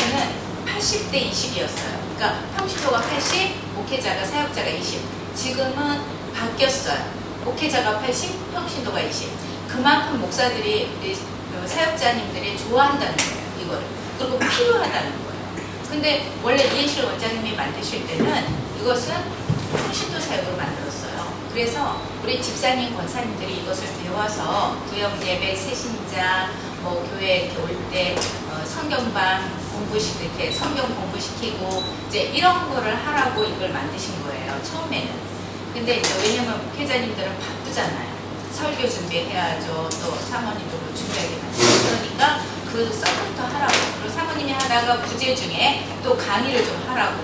예전에는 80대 20이었어요. 그러니까 평신도가 80, 목회자가 사역자가 20. 지금은 바뀌었어요. 목회자가 80, 평신도가 20. 그만큼 목사들이 우리 사역자님들이 좋아한다는 거예요. 이거를. 그리고 필요하다는 거예요. 근데 원래 이해실 원장님이 만드실 때는 이것은 평신도 사역으로 만들었어요. 그래서 우리 집사님, 권사님들이 이것을 배워서 구역 예배, 새신자, 뭐 교회 이렇게 올 때 성경방 이렇게 성경 공부시키고 이제 이런 거를 하라고 이걸 만드신 거예요. 처음에는. 근데 이제 왜냐면 목회자님들은 바쁘잖아요. 설교 준비해야죠. 또 사모님도 뭐 준비하게 만들고 그러니까 그 서부터 하라고. 그리고 사모님이 하다가 부재 중에 또 강의를 좀 하라고.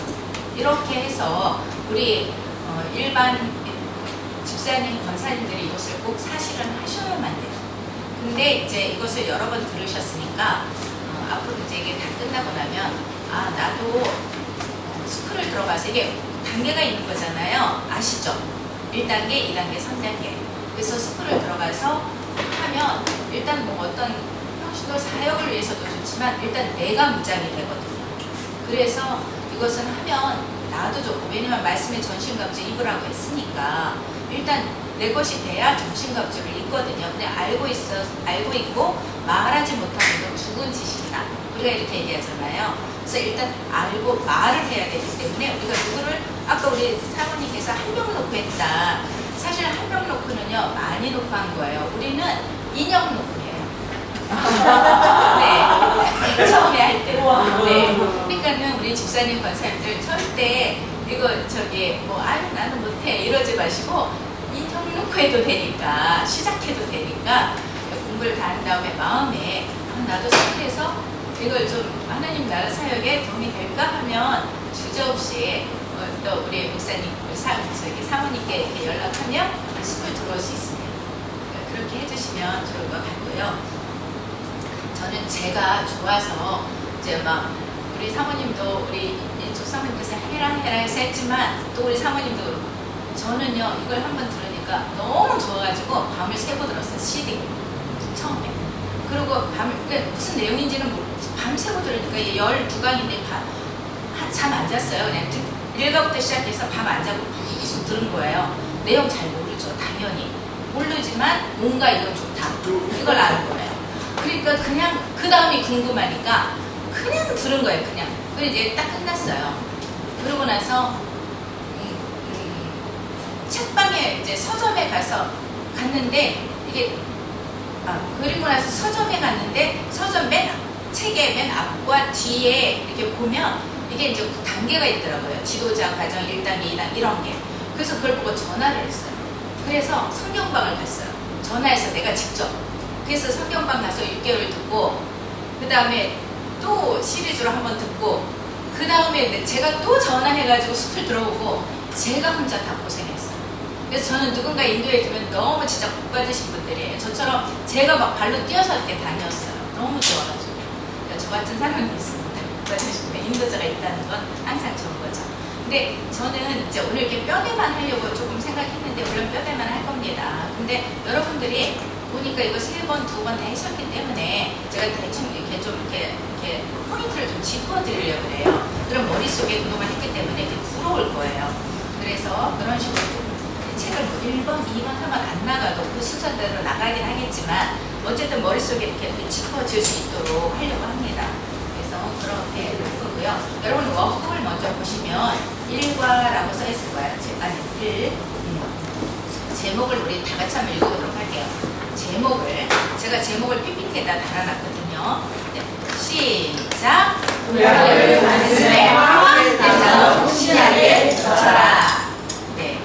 이렇게 해서 우리 일반 집사님, 권사님들이 이것을 꼭 사실은 하셔야만 돼요. 근데 이제 이것을 여러 번 들으셨으니까 앞으로 이제 이게 다 끝나고 나면 나도 스쿨을 들어가서 이게 단계가 있는 거잖아요. 아시죠? 1단계, 2단계, 3단계. 그래서 스쿨을 들어가서 하면 일단 뭐 어떤 평신도 사역을 위해서도 좋지만 일단 내가 무장이 되거든요. 그래서 이것은 하면 나도 좋고, 왜냐면 말씀에 전신갑주 입으라고 했으니까 일단 내 것이 돼야 전신갑주를 입거든요. 근데 알고 있고 말하지 못하는 건 죽은 짓이다. 우리가 이렇게 얘기하잖아요. 그래서 일단 알고 말을 해야 되기 때문에 우리가 누구를 아까 우리 사모님께서 한 명 놓고 했다. 사실 한 명 놓고는요 많이 놓고 한 거예요. 우리는 인형 놓고 해요. 네, 처음에 할 때. 네, 그러니까는 우리 집사님 권사님들 절대 이거 나는 못해 이러지 마시고 인형 놓고 해도 되니까 시작해도 되니까 공부를 다 한 다음에 마음에 나도 생각해서 이걸 좀 하나님 나라 사역에 도움이 될까 하면 주저없이 또 우리 목사님, 사모님께 이렇게 연락하면 스쿨 들어올 수 있습니다. 그렇게 해주시면 좋을 것 같고요. 저는 제가 좋아서 이제 막 우리 사모님도 우리 이쪽 사모님께서 해라 해서 했지만 또 우리 사모님도 그렇고 저는요 이걸 한번 들으니까 너무 좋아가지고 밤을 새고 들었어요. CD 처음에. 그리고 무슨 내용인지는 모르고 밤새고 들으니까 12강인데 잠 안 잤어요. 그냥 1가부터 시작해서 밤 안 자고 계속 들은 거예요. 내용 잘 모르죠. 당연히. 모르지만 뭔가 이건 좋다. 이걸 아는 거예요. 그러니까 그냥 그 다음이 궁금하니까 그냥 들은 거예요. 그냥. 그리고 이제 딱 끝났어요. 그러고 나서 책방에 이제 서점에 갔는데 이게 그리고 나서 서점에 갔는데 서점 책의 맨 앞과 뒤에 이렇게 보면 이게 이제 단계가 있더라고요. 지도자 과정 1단계, 2단계 이런 게. 그래서 그걸 보고 전화를 했어요. 그래서 성경방을 갔어요. 전화해서 내가 직접. 그래서 성경방 가서 6개월 듣고 그 다음에 또 시리즈로 한번 듣고 그 다음에 제가 또 전화해가지고 스쿨 들어오고 제가 혼자 다 고생했어요. 그래서 저는 누군가 인도해주면 너무 진짜 복 받으신 분들이에요. 저처럼 제가 막 발로 뛰어서 이렇게 다녔어요. 너무 좋아가지고. 그러니까 저 같은 사람이 있습니다. 복 받으신 분, 인도자가 있다는 건 항상 좋은 거죠. 근데 저는 이제 오늘 이렇게 뼈대만 하려고 조금 생각했는데 물론 뼈대만 할 겁니다. 근데 여러분들이 보니까 이거 3번, 2번 다 하셨기 때문에 제가 대충 이렇게 포인트를 좀 짚어드리려고 그래요. 그럼 머릿속에 그동안 했기 때문에 이렇게 부러울 거예요. 그래서 그런 식으로 좀 책을 뭐 1번, 2번 하면 안 나가도 그 순서대로 나가긴 하겠지만 어쨌든 머릿속에 이렇게 짚어질 수 있도록 하려고 합니다. 그래서 그렇게 할 거고요. 여러분 워크북을 먼저 보시면 1과라고 써 있을 거예요. 아니, 1. 제목을 우리 다 같이 한번 읽어보도록 할게요. 제가 제목을 PPT에다 달아놨거든요. 네, 시작! 구약을 말씀에 화합해서 신약에 젖혀라. 네.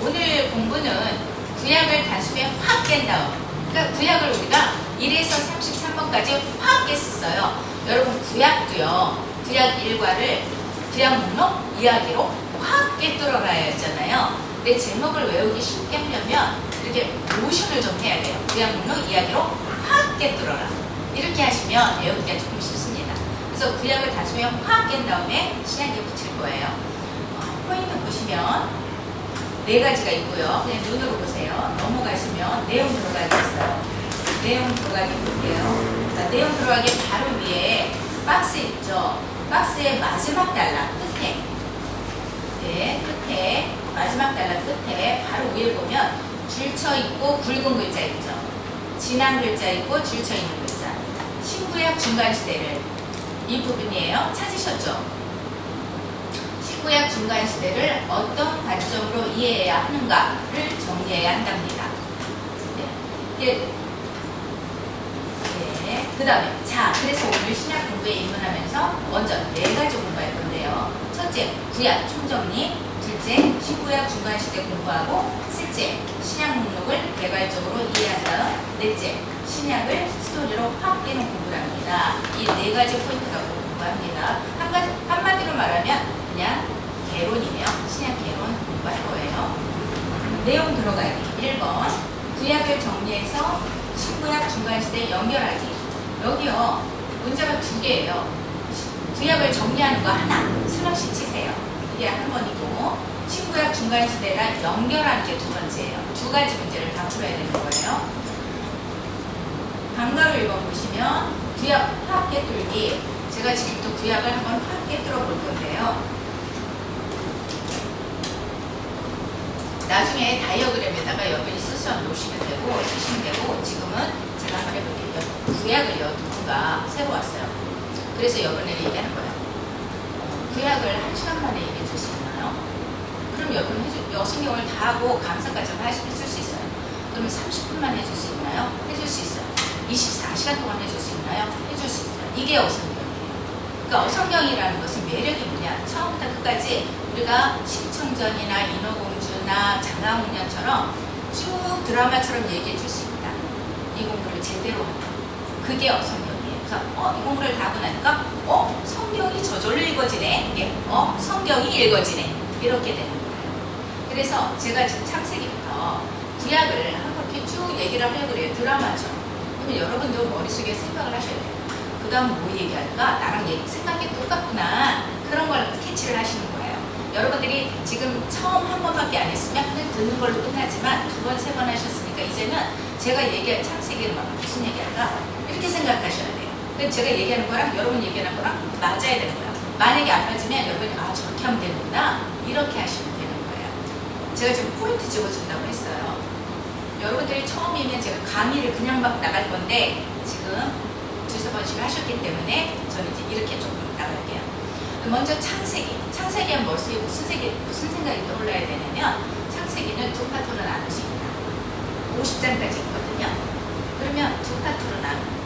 오늘 공부는 구약을 단숨에 확 깬 다음, 그러니까 구약을 우리가 1에서 33번까지 확 깼었어요. 여러분 구약도요, 구약 1과를 구약 목록 이야기로 확 깨뚫어가야 했잖아요. 내 제목을 외우기 쉽게 하려면 이렇게 모션을 좀 해야 돼요. 구약 목록 이야기로 확 깨뚫어라. 이렇게 하시면 외우기가 조금 쉽습니다. 그래서 구약을 단숨에 확 깬 다음에 신약에 붙일 거예요. 포인트 보시면 4가지가 있고요. 그냥 눈으로 보세요. 넘어가시면 내용 들어가기 있어요. 내용 들어가기 볼게요. 자, 내용 들어가기 바로 위에 박스 있죠. 박스의 마지막 달락 끝에, 네, 끝에 마지막 달락 끝에 바로 위에 보면 줄쳐 있고 굵은 글자 있죠. 진한 글자 있고 줄쳐 있는 글자. 신구약 중간 시대를, 이 부분이에요. 찾으셨죠? 신구약 중간 시대를 어떤 관점으로 이해해야 하는가를 정리해야 한답니다. 네. 네. 그 다음에, 자, 그래서 오늘 신약 공부에 입문하면서 먼저 4가지 공부할 건데요. 첫째, 구약 총정리. 둘째, 신구약 중간 시대 공부하고, 셋째, 신약 목록을 개괄적으로 이해한 다음, 넷째, 신약을 스토리로 확 깨는 공부를 합니다. 이 4가지 포인트 갖고 공부합니다. 한마디로 말하면 그냥 개론이며 신약 개론 공부할 거예요. 내용 들어가기. 1번, 구약을 정리해서 신구약 중간시대 연결하기. 여기요, 문제가 2개예요. 구약을 정리하는 거 하나, 슬러시 치세요. 이게 한 번이고, 신구약 중간시대랑 연결하는 게 2번째예요. 2가지 문제를 다 풀어야 되는 거예요. 방가로 1번 보시면 구약 화학 깨뚫기. 제가 지금부터 구약을 한번 화학 깨뚫어 볼 건데요. 나중에 다이어그램에다가 여러분이 스스로 놓으시면 되고, 쓰시면 되고, 지금은 제가 한번 해볼게요. 구약을 누군가 새로 왔어요. 그래서 여러분에게 얘기하는 거예요. 구약을 1시간 만에 얘기해 줄 수 있나요? 그럼 여러분 성경을 다 하고 감상까지 해줄 수 있어요. 그러면 30분만 해줄 수 있나요? 해줄 수 있어요. 24시간 동안 해줄 수 있나요? 해줄 수 있어요. 이게 어성경이에요. 그러니까 어성경이라는 것은 매력이 뭐냐? 처음부터 끝까지 우리가 심청전이나 인어공주나 장가홍련처럼 쭉 드라마처럼 얘기해 줄 수 있다. 이 공부를 제대로 한다. 그게 어성경이에요. 그래서 이 공부를 다 하고 나니까 성경이 저절로 읽어지네. 성경이 읽어지네. 이렇게 되는 거예요. 그래서 제가 지금 창세기부터 구약을 한번 쭉 얘기를 하려고 그래요. 드라마처럼. 그러면 여러분도 머릿속에 생각을 하셔야 돼요. 그 다음 뭐 얘기할까? 나랑 생각이 똑같구나. 그런 걸 캐치를 하시는 거예요. 여러분들이 지금 처음 한 번밖에 안 했으면 그냥 듣는 걸로 끝나지만 2번, 3번 하셨으니까 이제는 제가 얘기할 창세기는 무슨 얘기할까? 이렇게 생각하셔야 돼요. 근데 제가 얘기하는 거랑 여러분 얘기하는 거랑 맞아야 되는 거예요. 만약에 안 맞으면 여러분이 저렇게 하면 되는구나. 이렇게 하시면 되는 거예요. 제가 지금 포인트 집어준다고 했어요. 여러분들이 처음이면 제가 강의를 그냥 막 나갈 건데 지금 2-3번씩 하셨기 때문에 저는 이제 이렇게 조금 나갈게요. 먼저 창세기. 창세기 하면 머릿속에 무슨 생각이 떠올라야 되냐면 창세기는 2파트로 나눌 수 있다. 50장까지 있거든요. 그러면 2파트로 나누거든요.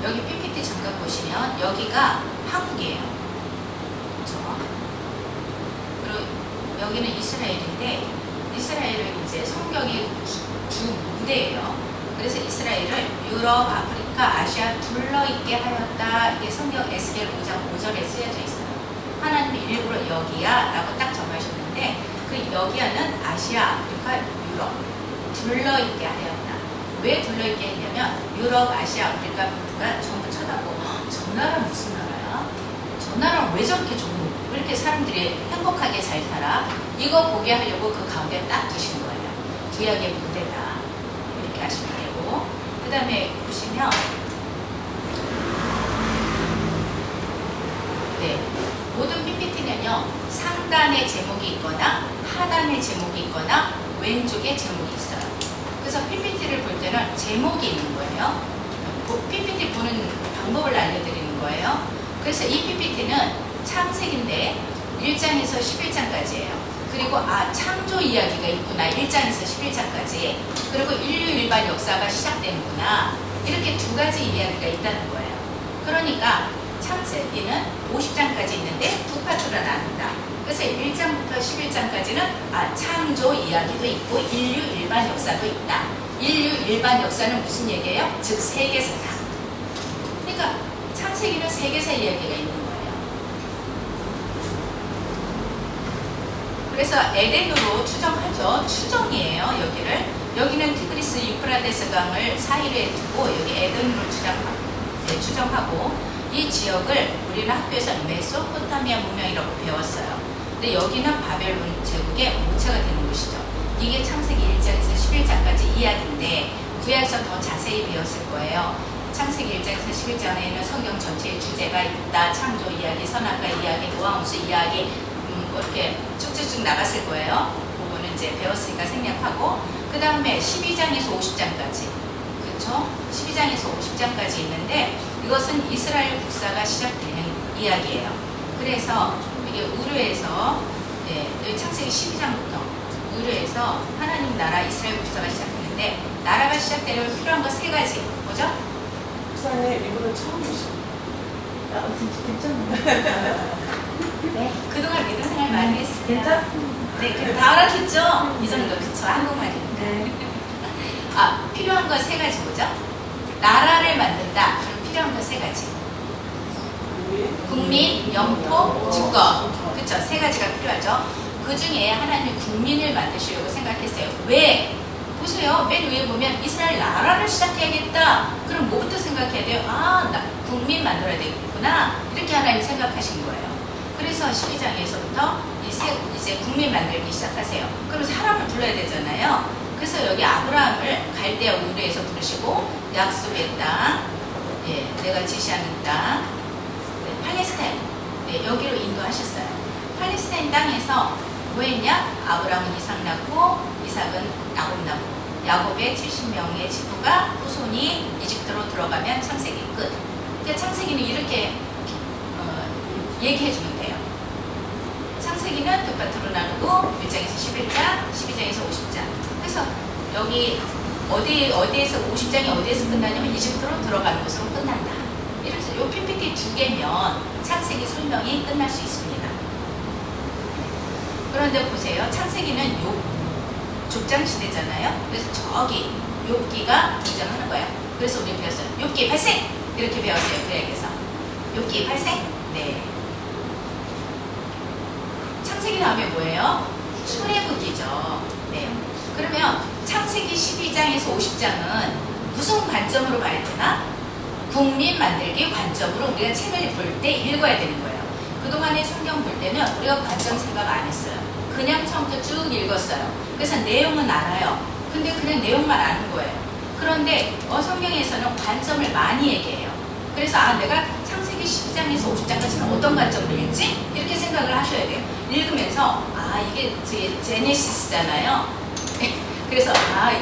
여기 PPT 잠깐 보시면 여기가 한국이에요. 그렇죠? 그리고 여기는 이스라엘인데 이스라엘은 이제 성경의 주 무대예요. 그래서 이스라엘을 유럽, 아프리카, 아시아 둘러있게 하였다. 이게 성경 에스겔 5장 5절에 쓰여져 있어요. 하나님이 일부러 여기야 라고 딱 정하셨는데 그 여기야는 아시아, 아프리카, 유럽 둘러있게 하였다. 왜 둘러있게 했냐면 유럽, 아시아, 아프리카가 전부 쳐다보고 저 나라 무슨 나라야? 저 나라는 왜 저렇게 왜 이렇게 사람들이 행복하게 잘 살아? 이거 보게 하려고 그 가운데 딱 두신 거예요. 구약의 무대다. 이렇게 하시면 되고 그 다음에 보시면 모든 PPT는요 상단에 제목이 있거나 하단에 제목이 있거나 왼쪽에 제목이 있어요. 그래서 PPT를 볼 때는 제목이 있는 거예요. PPT 보는 방법을 알려드리는 거예요. 그래서 이 PPT는 창세기인데 1장에서 11장까지예요. 그리고 창조 이야기가 있구나. 1장에서 11장까지. 그리고 인류 일반 역사가 시작되는구나. 이렇게 2가지 이야기가 있다는 거예요. 그러니까 창세기는 50장까지 있는데 2파트로 나눈다. 그래서 1장부터 11장까지는 창조 이야기도 있고 인류 일반 역사도 있다. 인류 일반 역사는 무슨 얘기예요? 즉 세계사상. 그러니까 창세기는 세계사 이야기가 있는 거예요. 그래서 에덴으로 추정하죠. 추정이에요. 여기는 티그리스 유프라데스 강을 사이에 두고 여기 에덴으로 추정하고 이 지역을 우리는 학교에서 메소포타미아 문명이라고 배웠어요. 근데 여기는 바벨론 제국의 모체가 되는 곳이죠. 이게 창세기 1장에서 11장까지 이야기인데 구약에서 더 자세히 배웠을 거예요. 창세기 1장에서 11장에는 성경 전체의 주제가 있다. 창조 이야기, 선악과 이야기, 노아홍수 이야기 이렇게 쭉쭉쭉 나갔을 거예요. 그거는 이제 배웠으니까 생략하고 그 다음에 12장에서 50장까지 그렇죠? 12장에서 50장까지 있는데 이것은 이스라엘 국사가 시작되는 이야기예요. 그래서 이게 우르에서 여기 창세기 12장부터 우르에서 하나님 나라 이스라엘 국사가 시작되는데 나라가 시작되려면 필요한 거 세 가지 뭐죠? 국사에 이거는 처음이시죠? 괜찮네. 네, 그동안 믿음 생활 많이 했어요. 괜찮습니다. 네, 다 알아듣죠? 이 정도 그쵸? 한국말이니까. 네. 필요한 거 세 가지 뭐죠? 나라를 만든다. 그럼 필요한 거 세 가지. 국민, 영토, 주권. 그쵸? 세 가지가 필요하죠. 그 중에 하나님이 국민을 만드시려고 생각했어요. 왜? 보세요. 맨 위에 보면 이스라엘 나라를 시작해야겠다. 그럼 뭐부터 생각해야 돼요? 나 국민 만들어야 되겠구나. 이렇게 하나님 생각하신 거예요. 그래서 12장에서부터 이제 국민 만들기 시작하세요. 그럼 사람을 불러야 되잖아요. 그래서 여기 아브라함을 갈대아 우르에서 부르시고 약속의 땅, 내가 지시하는 땅, 팔레스타인, 여기로 인도하셨어요. 팔레스타인 땅에서 뭐 했냐? 아브라함은 이삭 낳고 이삭은 야곱 낳고 야곱의 70명의 지부가 후손이 이집트로 들어가면 창세기 끝. 그러니까 창세기는 이렇게 얘기해주면 돼요. 창세기는 두 파트로 나누고 1장에서 11장, 12장에서 50장. 그래서 여기 어디에서 50장이 어디에서 끝나냐면 이집트로 들어가는 곳으로 끝난다. 이래서 요 PPT 두 개면 창세기 설명이 끝날 수 있습니다. 그런데 보세요. 창세기는 족장 시대잖아요. 그래서 저기 욥기가 등장하는 거예요. 그래서 우리 배웠어요. 욥기 발생! 이렇게 배웠어요. 구약에서. 욥기 발생! 네. 창세기 다음에 뭐예요? 출애굽기죠. 네. 그러면 창세기 12장에서 50장은 무슨 관점으로 봐야 되나? 국민 만들기 관점으로 우리가 책을 볼 때 읽어야 되는 거예요. 그동안에 성경 볼 때는 우리가 관점 생각 안 했어요. 그냥 처음부터 쭉 읽었어요. 그래서 내용은 알아요. 근데 그냥 내용만 아는 거예요. 그런데 성경에서는 관점을 많이 얘기해요. 그래서 내가 창세기 12장에서 50장까지는 어떤 관점으로 읽지? 이렇게 생각을 하셔야 돼요. 읽으면서 이게 제네시스잖아요. 그래서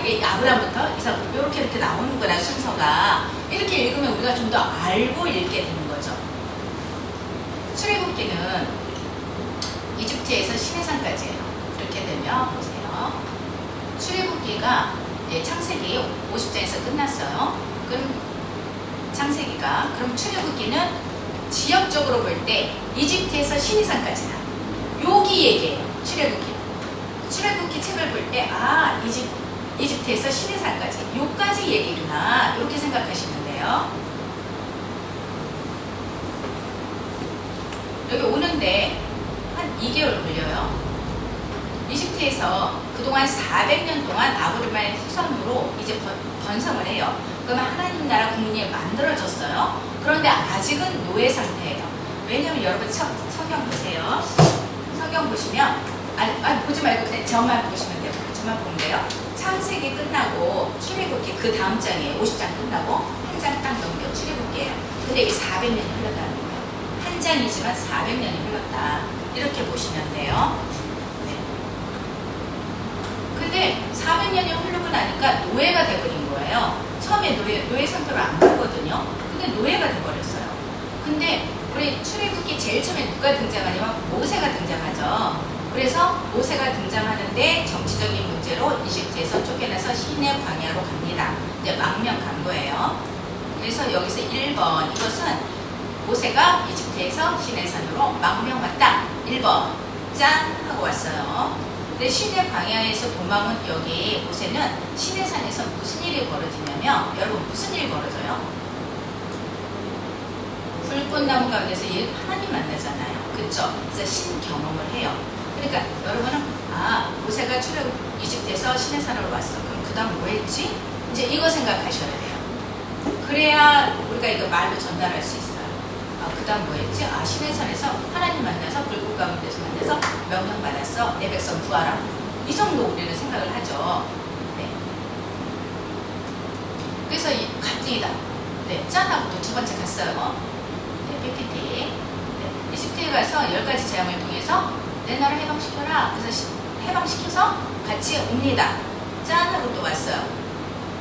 이게 아브라함부터 이삭 이렇게 나오는구나 순서가. 이렇게 읽으면 우리가 좀 더 알고 읽게 되는 거죠. 출애굽기는 이집트에서 시내산까지예요. 이렇게 되면 보세요. 출애굽기가 창세기 50장에서 끝났어요. 그럼 그럼 출애굽기는 지역적으로 볼 때 이집트에서 시내산까지나 여기 얘기예요. 출애굽기 책을 볼 때 이집트에서 시내산까지 요까지 얘기구나 이렇게 생각하시면 돼요. 여기 오는데 한 2개월 걸려요. 이집트에서 그동안 400년 동안 아브라함의 후손으로 이제 번성을 해요. 그러면 하나님 나라 국민이 만들어졌어요. 그런데 아직은 노예 상태예요. 왜냐면 여러분 성경 보세요. 성경 보시면 보지 말고 그냥 저만 보시면 돼요. 저만 보면 돼요. 창세기 끝나고 출애굽기 그 다음 장에 50장 끝나고 한 장 딱 넘겨 출애굽기예요. 근데 이게 400년이 흘렀다는 거예요. 한 장이지만 400년이 흘렀다. 이렇게 보시면 돼요. 네. 근데 400년이 흐르고 나니까 노예가 돼버린 거예요. 처음에 노예 상태로 안 가거든요. 근데 노예가 돼버렸어요. 근데 우리 출애굽기 제일 처음에 누가 등장하냐면 모세가 등장하죠. 그래서 모세가 등장하는데 정치적인 문제로 이집트에서 쫓겨나서 시내 광야로 갑니다. 이제 망명 간 거예요. 그래서 여기서 1번 이것은 모세가 이집트에서 시내산으로 망명 왔다. 1번 짠 하고 왔어요. 근데 시내 광야에서 도망은 여기 모세는 시내산에서 무슨 일이 벌어지냐면 여러분 무슨 일이 벌어져요? 불꽃나무 가운데서 하나님 만나잖아요. 그렇죠? 그래서 신 경험을 해요. 그러니까 여러분은 모세가 출애굽 이집트에서 시내산으로 왔어. 그럼 그 다음 뭐 했지? 이제 이거 생각하셔야 돼요. 그래야 우리가 이거 말로 전달할 수 있어요. 그 다음 뭐 했지? 시내산에서 하나님 만나서 불꽃 가운데서 만나서 명령 받았어. 내 백성 구하라. 이 정도 우리는 생각을 하죠. 네. 그래서 갑자기다. 네, 짠하고 또 두 번째 갔어요. 네, PPT. 네, 이집트에 가서 10가지 재앙을 통해서 내 나라 해방시켜라. 그래서 해방시켜서 같이 옵니다. 짠하고 또 왔어요.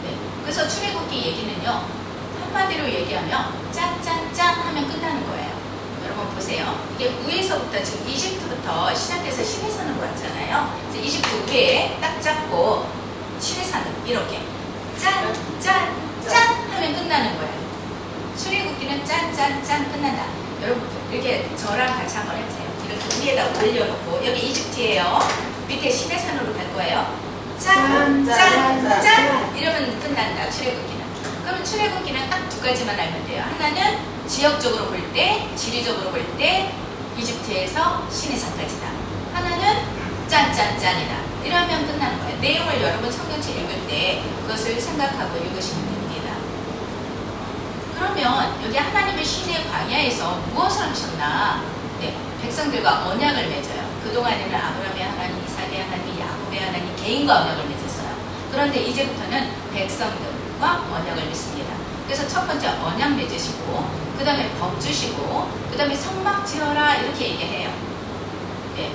네, 그래서 출애굽기 얘기는요. 한마디로 얘기하면 짠짠짠 하면 끝나는 거예요. 여러분 보세요. 이게 위에서부터 지금 이집트부터 시작해서 시내산으로 왔잖아요. 그래서 이집트 위에 딱 잡고 시내산으로 이렇게 짠짠짠 하면 끝나는 거예요. 출애굽기는 짠짠짠 끝난다. 여러분 이렇게 저랑 같이 한번 해보세요. 이렇게 위에다 올려놓고 여기 이집트예요. 밑에 시내산으로 갈 거예요. 짠짠짠 이러면 끝난다. 출애굽기는. 그러면 출애굽기는 딱 두 가지만 알면 돼요. 하나는 지역적으로 볼 때, 지리적으로 볼 때 이집트에서 시내산까지다. 하나는 짠짠짠이다. 이러면 끝나는 거예요. 내용을 여러분 성경책 읽을 때 그것을 생각하고 읽으시면 됩니다. 그러면 여기 하나님의 신의 광야에서 무엇을 하셨나? 네, 백성들과 언약을 맺어요. 그동안에는 아브라함의 하나님, 이삭의 하나님, 야곱의 하나님 개인과 언약을 맺었어요. 그런데 이제부터는 백성들과 언약을 맺습니다. 그래서 첫 번째 언약 맺으시고 그 다음에 법 주시고 그 다음에 성막 지어라 이렇게 얘기해요. 네.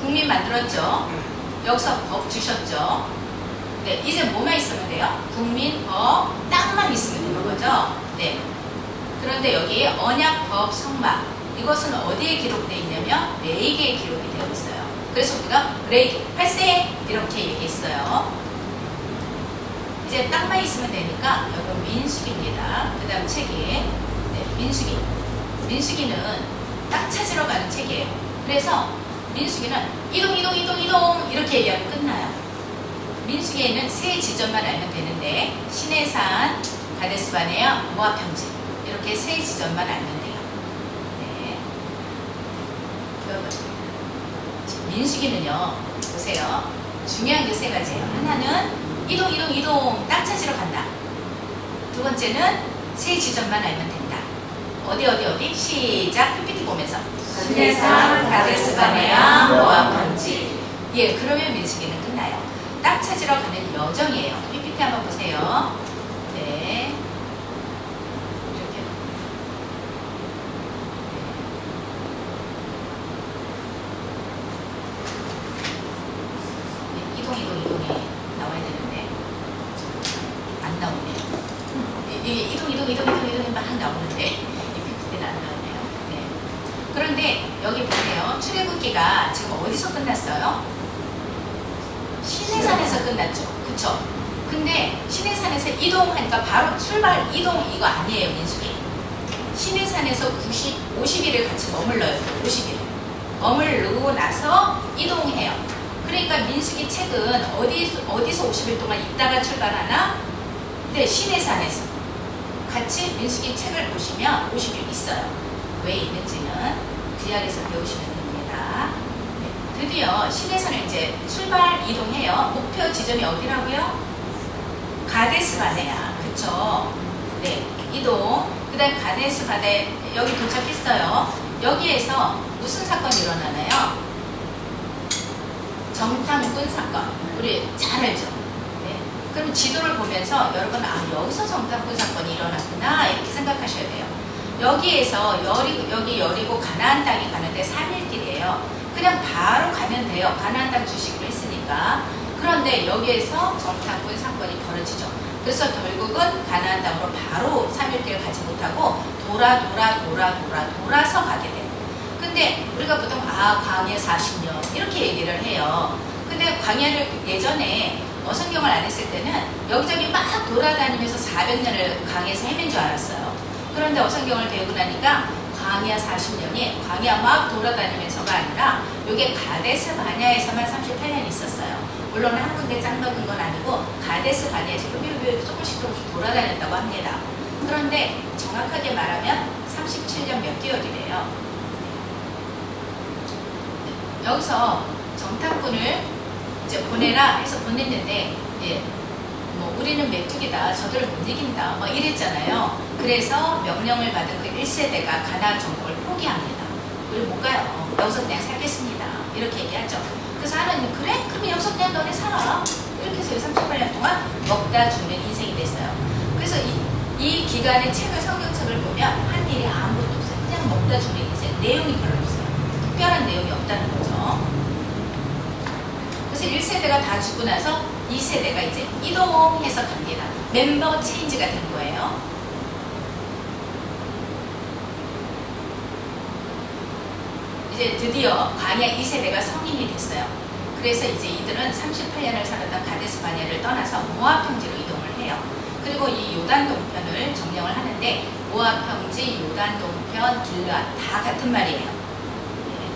국민 만들었죠. 여기서 법 주셨죠. 네, 이제 뭐만 있으면 돼요? 국민, 법, 땅만 있으면 되는 거죠. 네. 그런데 여기 언약, 법, 성막 이것은 어디에 기록되어 있냐면 레위기에 기록이 되어 있어요. 그래서 우리가 레위기 8세 이렇게 얘기했어요. 이제 땅만 있으면 되니까 여러분 민수기입니다. 그 다음 책이 네, 민수기. 민수기는 땅 찾으러 가는 책이에요. 그래서 민수기는 이동 이렇게 얘기하면 끝나요. 민수기에는 세 지점만 알면 되는데 시내산, 가데스바네아, 모압 평지 이렇게 세 지점만 알면 돼요. 네. 여러분 민수기는요 보세요. 중요한 게 세 가지예요. 하나는 이동 땅 찾으러 간다. 두 번째는 세 지점만 알면 된다. 어디 시작 PPT 보면서 시내산, 가데스바네아, 모압 평지. 예, 그러면 민수기는 끝나요. 땅 찾으러 가는 여정이에요. PPT 한번 보세요. 네. 이렇게. 네, 이동이 나와야 되는데 안 나오네요. 이게 이동이 막 나오는데 이 PPT는 안 나오네요. 네. 그런데 여기 보세요. 출애굽기가 지금 어디서 끝났어요? 시내산에서 끝났죠. 그쵸? 근데 시내산에서 이동하니까 바로 출발 이동 이거 아니에요. 민수기. 시내산에서 50일을 같이 머물러요. 50일. 머물르고 나서 이동해요. 그러니까 민수기 책은 어디서 50일 동안 있다가 출발하나? 네, 시내산에서. 같이 민수기 책을 보시면 50일 있어요. 왜 있는지는 구약에서 배우시면 됩니다. 네, 드디어 시내산을 이제 출발 이동해요. 목표 지점이 어디라고요? 가데스바네아. 그쵸? 네, 이동. 그 다음 가데스바네 여기 도착했어요. 여기에서 무슨 사건이 일어나나요? 정탐꾼 사건. 우리 잘 알죠? 네. 그럼 지도를 보면서 여러분 여기서 정탐꾼 사건이 일어났구나 이렇게 생각하셔야 돼요. 여기에서 여기 여리고 가나안 땅에 가는데 3일 길이에요. 그냥 바로 가면 돼요. 가나안 땅 주시기로 했으니까. 그런데 여기에서 정탐꾼 사건이 벌어지죠. 그래서 결국은 가나안 땅으로 바로 3일길 가지 못하고 돌아서 가게 돼요. 근데 우리가 보통 광야 40년 이렇게 얘기를 해요. 근데 광야를 예전에 성경을 안 했을 때는 여기저기 막 돌아다니면서 400년을 광야에서 헤맨 줄 알았어요. 그런데 어성경을 배우고 나니까 광야 40년이 광야 막 돌아다니면서가 아니라 이게 가데스 바냐에서만 38년 있었어요. 물론 한 군데 짱 박은 건 아니고 가데스 바냐에서 조금씩 돌아다녔다고 합니다. 그런데 정확하게 말하면 37년 몇 개월이래요. 여기서 정탐꾼을 이제 보내라 해서 보냈는데, 예, 뭐 우리는 메뚜기다, 저들을 못 이긴다, 뭐 이랬잖아요. 그래서 명령을 받은 그 1세대가 가나안 정복을 포기합니다. 우리 못 가요. 여기서 그냥 살겠습니다. 이렇게 얘기하죠. 그래서 하나님, 그래? 그럼 여기서 그냥 너네 살아. 이렇게 해서 38년 동안 먹다 죽는 인생이 됐어요. 그래서 이 기간의 책을, 성경책을 보면 한 일이 아무것도 없어요. 그냥 먹다 죽는 인생. 내용이 별로 없어요. 특별한 내용이 없다는 거죠. 그래서 1세대가 다 죽고 나서 2세대가 이제 이동해서 갑니다. 멤버 체인지가 된 거예요. 이제 드디어 광야 2세대가 성인이 됐어요. 그래서 이제 이들은 38년을 살았던 가데스 바네아를 떠나서 모압 평지로 이동을 해요. 그리고 이 요단 동편을 점령을 하는데 모압 평지, 요단 동편, 길르앗 다 같은 말이에요.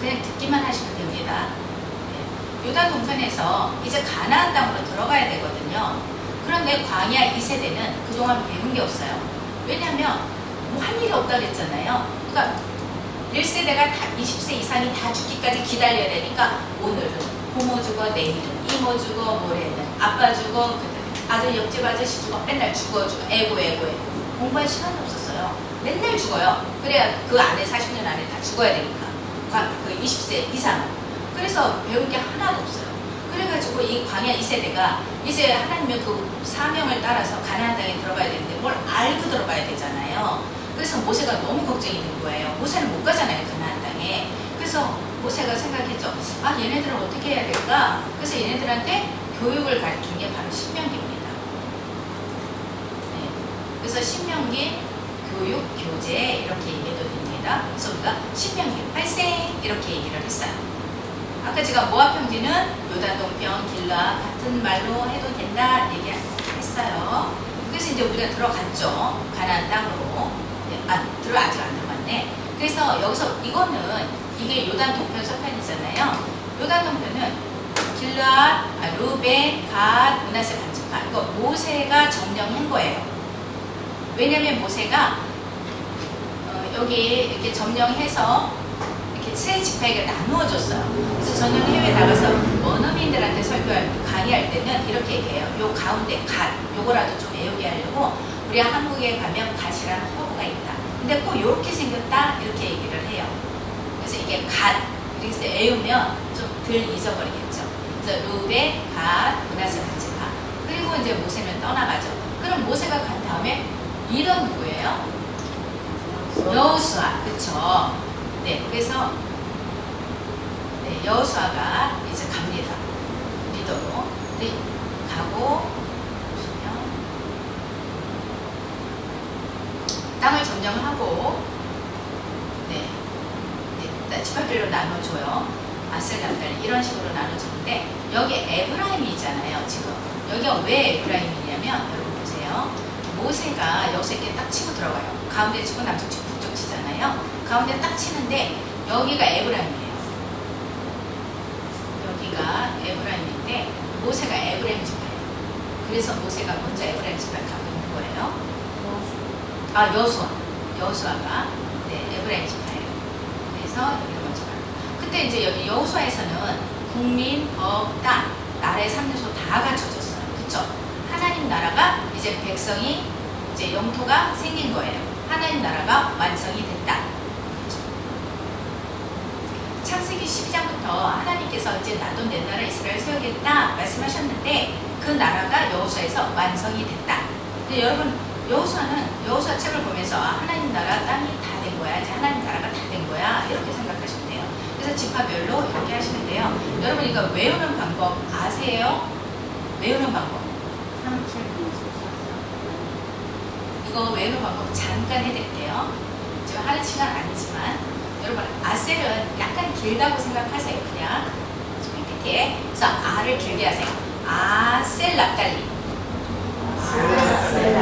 그냥 듣기만 하시면 됩니다. 요단 동편에서 이제 가나안 땅으로 들어가야 되거든요. 그런데 광야 2세대는 그동안 배운 게 없어요. 왜냐하면 뭐 한 일이 없다 그랬잖아요. 그러니까 1세대가 다 20세 이상이 다 죽기까지 기다려야 되니까 오늘은 부모 죽어, 내일은 이모 죽어, 모레는 아빠 죽어, 아들 옆집 아저씨 죽어, 맨날 죽어. 애고. 공부할 시간이 없었어요. 맨날 죽어요. 그래야 그 안에 40년 안에 다 죽어야 되니까. 그 20세 이상. 그래서 배울 게 하나도 없어요. 그래가지고 이 광야 2세대가 이제 하나님의 그 사명을 따라서 가나안 땅에 들어가야 되는데 뭘 알고 들어가야 되잖아요. 그래서 모세가 너무 걱정이 된 거예요. 모세는 못 가잖아요, 가나안 땅에. 그래서 모세가 생각했죠. 아, 얘네들은 어떻게 해야 될까? 그래서 얘네들한테 교육을 가르친 게 바로 신명기입니다. 네. 그래서 신명기 교육, 교재 이렇게 얘기해도 됩니다. 그래서 우리가 신명기 발생 이렇게 얘기를 했어요. 아까 제가 모압 평지는 요단 동편, 길라 같은 말로 해도 된다 얘기했어요. 그래서 이제 우리가 들어갔죠. 가나안 땅으로. 네, 아직 안 들어갔네. 그래서 여기서 이게 요단 동편 서편이잖아요. 요단 동편은 길라, 루벤, 갓, 므낫세 반지파. 이거 모세가 점령한 거예요. 왜냐면 모세가 여기 이렇게 점령해서 이렇게 세 지파에게 나누어줬어요. 그래서 저는 해외 나가서 원어민들한테 강의할 때는 이렇게 얘기해요. 요 가운데 갓, 요거라도 좀 외우게 하려고 우리 한국에 가면 갓이라는 허브가 있다. 근데 꼭 요렇게 생겼다 이렇게 얘기를 해요. 그래서 이게 갓 이렇게 외우면 좀 덜 잊어버리겠죠. 그래서 루벤, 갓, 므낫세 반지파. 그리고 이제 모세는 떠나가죠. 그럼 모세가 간 다음에 이런 누구예요? 여호수아, 그쵸? 네, 그래서 네, 여호수아가 이제 갑니다. 리더로. 네, 가고 보시면 땅을 점령하고 네, 지파별로 나눠줘요. 아셀, 납달리 이런 식으로 나눠주는데 여기 에브라임이 있잖아요. 지금 여기가 왜 에브라임이냐면 여러분 보세요. 모세가 여기서 이렇게 딱 치고 들어가요. 가운데 치고 남쪽 치고 북쪽 치잖아요. 가운데 딱 치는데 여기가 에브라임이에요. 여기가 에브라임인데 모세가 에브라임 지파예요. 그래서 모세가 먼저 에브라임 지파를 갖고 있는 거예요. 여호수아가 네, 에브라임 지파예요. 그래서 여기가 먼저 가요. 근데 이제 여기 여호수아에서는 국민, 법, 땅, 나라의 3요소 다 갖춰졌어요. 그렇죠? 하나님 나라가 이제 백성이 이제 영토가 생긴 거예요. 하나님 나라가 완성이 됐다. 창세기 12장부터 하나님께서 이제 나도 내 나라 이스라엘 세우겠다 말씀하셨는데 그 나라가 여호수아에서 완성이 됐다. 근데 여러분 여호수아 책을 보면서 하나님 나라 땅이 다 된 거야. 이제 하나님 나라가 다 된 거야. 이렇게 생각하시면 돼요. 그래서 지파별로 이렇게 하시면 돼요. 여러분 이거 외우는 방법 아세요? 외우는 방법. 이거 외우는 방법 잠깐 해드릴게요. 지금 하는 시간 아니지만 여러분 아셀은 약간 길다고 생각하세요. 그냥 PPT에 그래서 아를 길게 하세요. 아셀 납달리.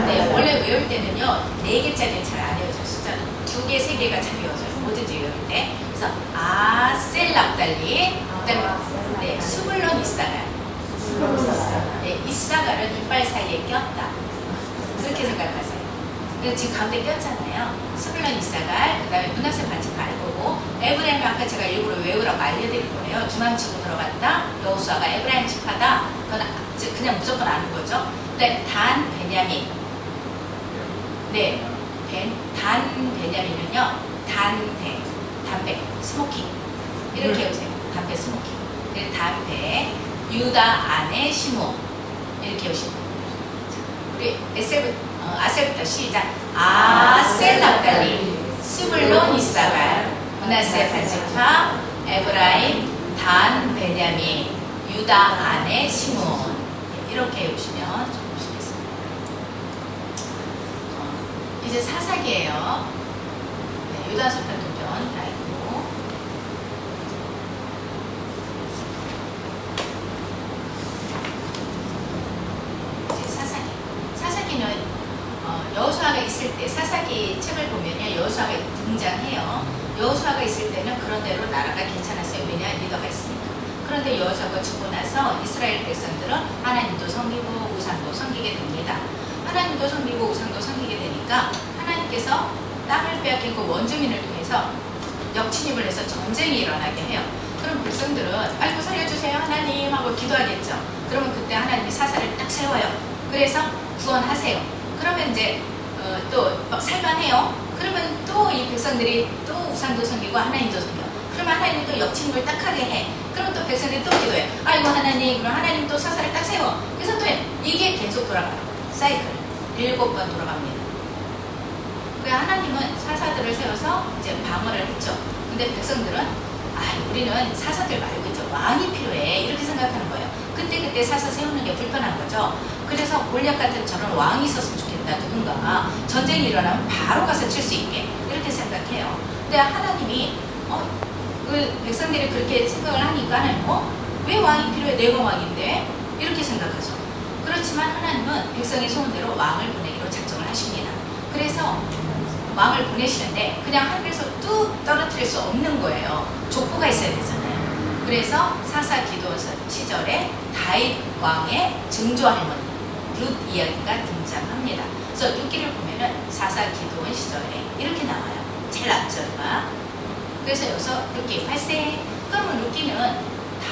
네, 원래 외울 때는요 4개짜리는 잘 안 외워져요. 숫자는 2개, 3개가 잘 외워져요. 뭐든지 외울 때. 그래서 아셀 납달리. 그다음에 네, 수블론 이사갈. 네, 이사갈은 이빨 사이에 꼈다. 그렇게 생각하세요. 그래서 지금 가운데 꼈잖아요. 스불론 이사갈, 그 다음에 므낫세 반지파 알 거고, 에브라임 아까 제가 일부러 외우라고 알려드릴 거예요. 중앙 치고 들어갔다. 여호수아가 에브라임 지파다. 그건 그냥 무조건 아는 거죠. 그다음에 단 베냐민. 네, 단 베냐민은요. 담배, 스모킹. 이렇게 외우세요. 담배, 스모킹. 그래서 담배, 유다 안에 시므온. 이렇게 외우시면 됩니다. 우리 아셀부터 시작. 아셀 납달리, 스불론 이사갈, 므낫세 반지파, 에브라임, 단 베냐민, 유다 안에 시므온. 이렇게 외우시면 좋으시겠습니다. 이제 사사기예요. 네, 유다서편 도변 다 있고. 이제 사사기는 여호수아가 있을 때 사사기 책을 보면요, 여호수아가 등장해요. 여호수아가 있을 때는 그런 대로 나라가 괜찮았어요. 왜냐, 리더가 있으니까. 그런데 여호수아가 죽고 나서 이스라엘 백성들은 하나님도 섬기고 우상도 섬기게 됩니다. 하나님도 섬기고 우상도 섬기게 되니까 하나님께서 땅을 빼앗긴 그 원주민을 통해서 역침입을 해서 전쟁이 일어나게 해요. 그럼 백성들은 아이고 살려주세요 하나님 하고 기도하겠죠. 그러면 그때 하나님이 사사를 딱 세워요. 그래서 구원하세요. 그러면 이제 또 살만해요. 그러면 또 이 백성들이 또 우상도 섬기고 하나님도 섬겨. 그러면 하나님도 역침입을 딱 하게 해. 그러면 또 백성들이 또 기도해. 아이고 하나님, 그럼 하나님 또 사사를 딱 세워. 그래서 또 이게 계속 돌아가요. 사이클 7번 돌아갑니다. 그 하나님은 사사들을 세워서 이제 방어를 했죠. 근데 백성들은 우리는 사사들 말고 이제 왕이 필요해 이렇게 생각하는 거예요. 그때 사사 세우는 게 불편한 거죠. 그래서 골리앗 같은 저런 왕이 있었으면 좋겠다. 누군가 전쟁이 일어나면 바로 가서 칠 수 있게 이렇게 생각해요. 근데 하나님이 그 백성들이 그렇게 생각을 하니까는 왜 왕이 필요해? 내가 왕인데 이렇게 생각하죠. 그렇지만 하나님은 백성의 소원대로 왕을 보내기로 작정을 하십니다. 그래서 왕을 보내시는데 그냥 하늘에서 뚝 떨어뜨릴 수 없는 거예요. 족보가 있어야 되잖아요. 그래서 사사 기도원 시절에 다윗 왕의 증조 할머니 룻 이야기가 등장합니다. 그래서 룻기를 보면은 사사 기도원 시절에 이렇게 나와요. 제일 앞절가. 그래서 여기서 룻기 발생. 그러면 룻기는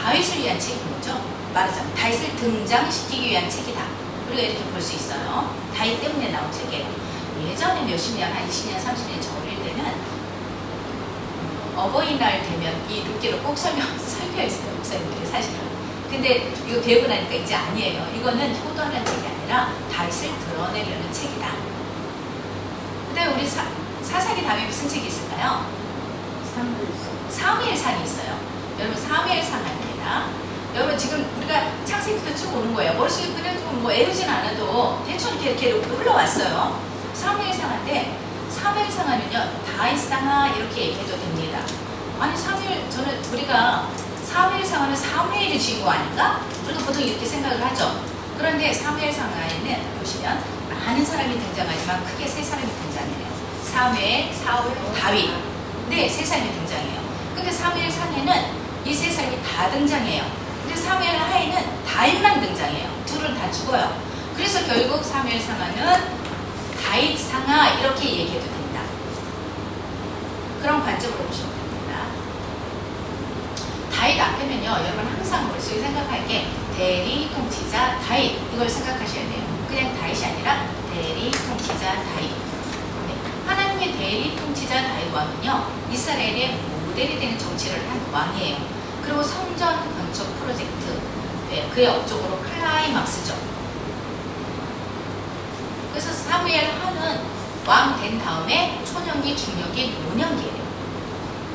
다윗을 위한 책임이죠. 말하자면 다윗을 등장시키기 위한 책이다. 우리가 이렇게 볼 수 있어요. 다윗 때문에 나온 책이에요. 예전에 몇십 년, 한 20년, 30년 전 어릴 때는 어버이날 되면 이 룻기를 꼭 설교했어요. 목사님들이 사실은. 근데 이거 배우고 나니까 이제 아니에요. 이거는 효도하는 책이 아니라 다윗을 드러내려는 책이다. 그 다음에 우리 사사기 다음에 무슨 책이 있을까요? 사무엘상이 있어요. 여러분 사무엘상 아닙니다. 여러분 지금 우리가 창세기부터 쭉 오는 거예요. 머릿속에 그냥 뭐 애우진 않아도 대충 이렇게 흘러왔어요. 사무엘상한테 사무엘상하면요 다윗상하 이렇게 얘기해도 됩니다. 아니 저는 우리가 사무엘상하는 사무엘이 주인공 아닌가? 우리가 보통 이렇게 생각을 하죠. 그런데 사무엘상하에는 보시면 많은 사람이 등장하지만 크게 세 사람이 등장해요. 사무엘, 사울, 다윗. 네, 세 사람이 등장해요. 근데 사무엘상에는 이 세 사람이 다 등장해요. 근데 사무엘 하에는 다윗만 등장해요. 둘은 다 죽어요. 그래서 결국 사무엘상하는 다윗 상하 이렇게 얘기해도 된다. 그런 관점으로 보시면 됩니다. 다윗 앞에는요, 여러분 항상 머릿속에 생각할 게 대리 통치자 다윗 이걸 생각하셔야 돼요. 그냥 다윗이 아니라 대리 통치자 다윗. 네. 하나님의 대리 통치자 다윗 왕은요, 이스라엘의 모델이 되는 정치를 한 왕이에요. 그리고 성전 건축 프로젝트, 네, 그의 업적으로 클라이막스죠. 그래서 사무엘 하는 왕 된 다음에 초년기, 중년기, 노년기예요.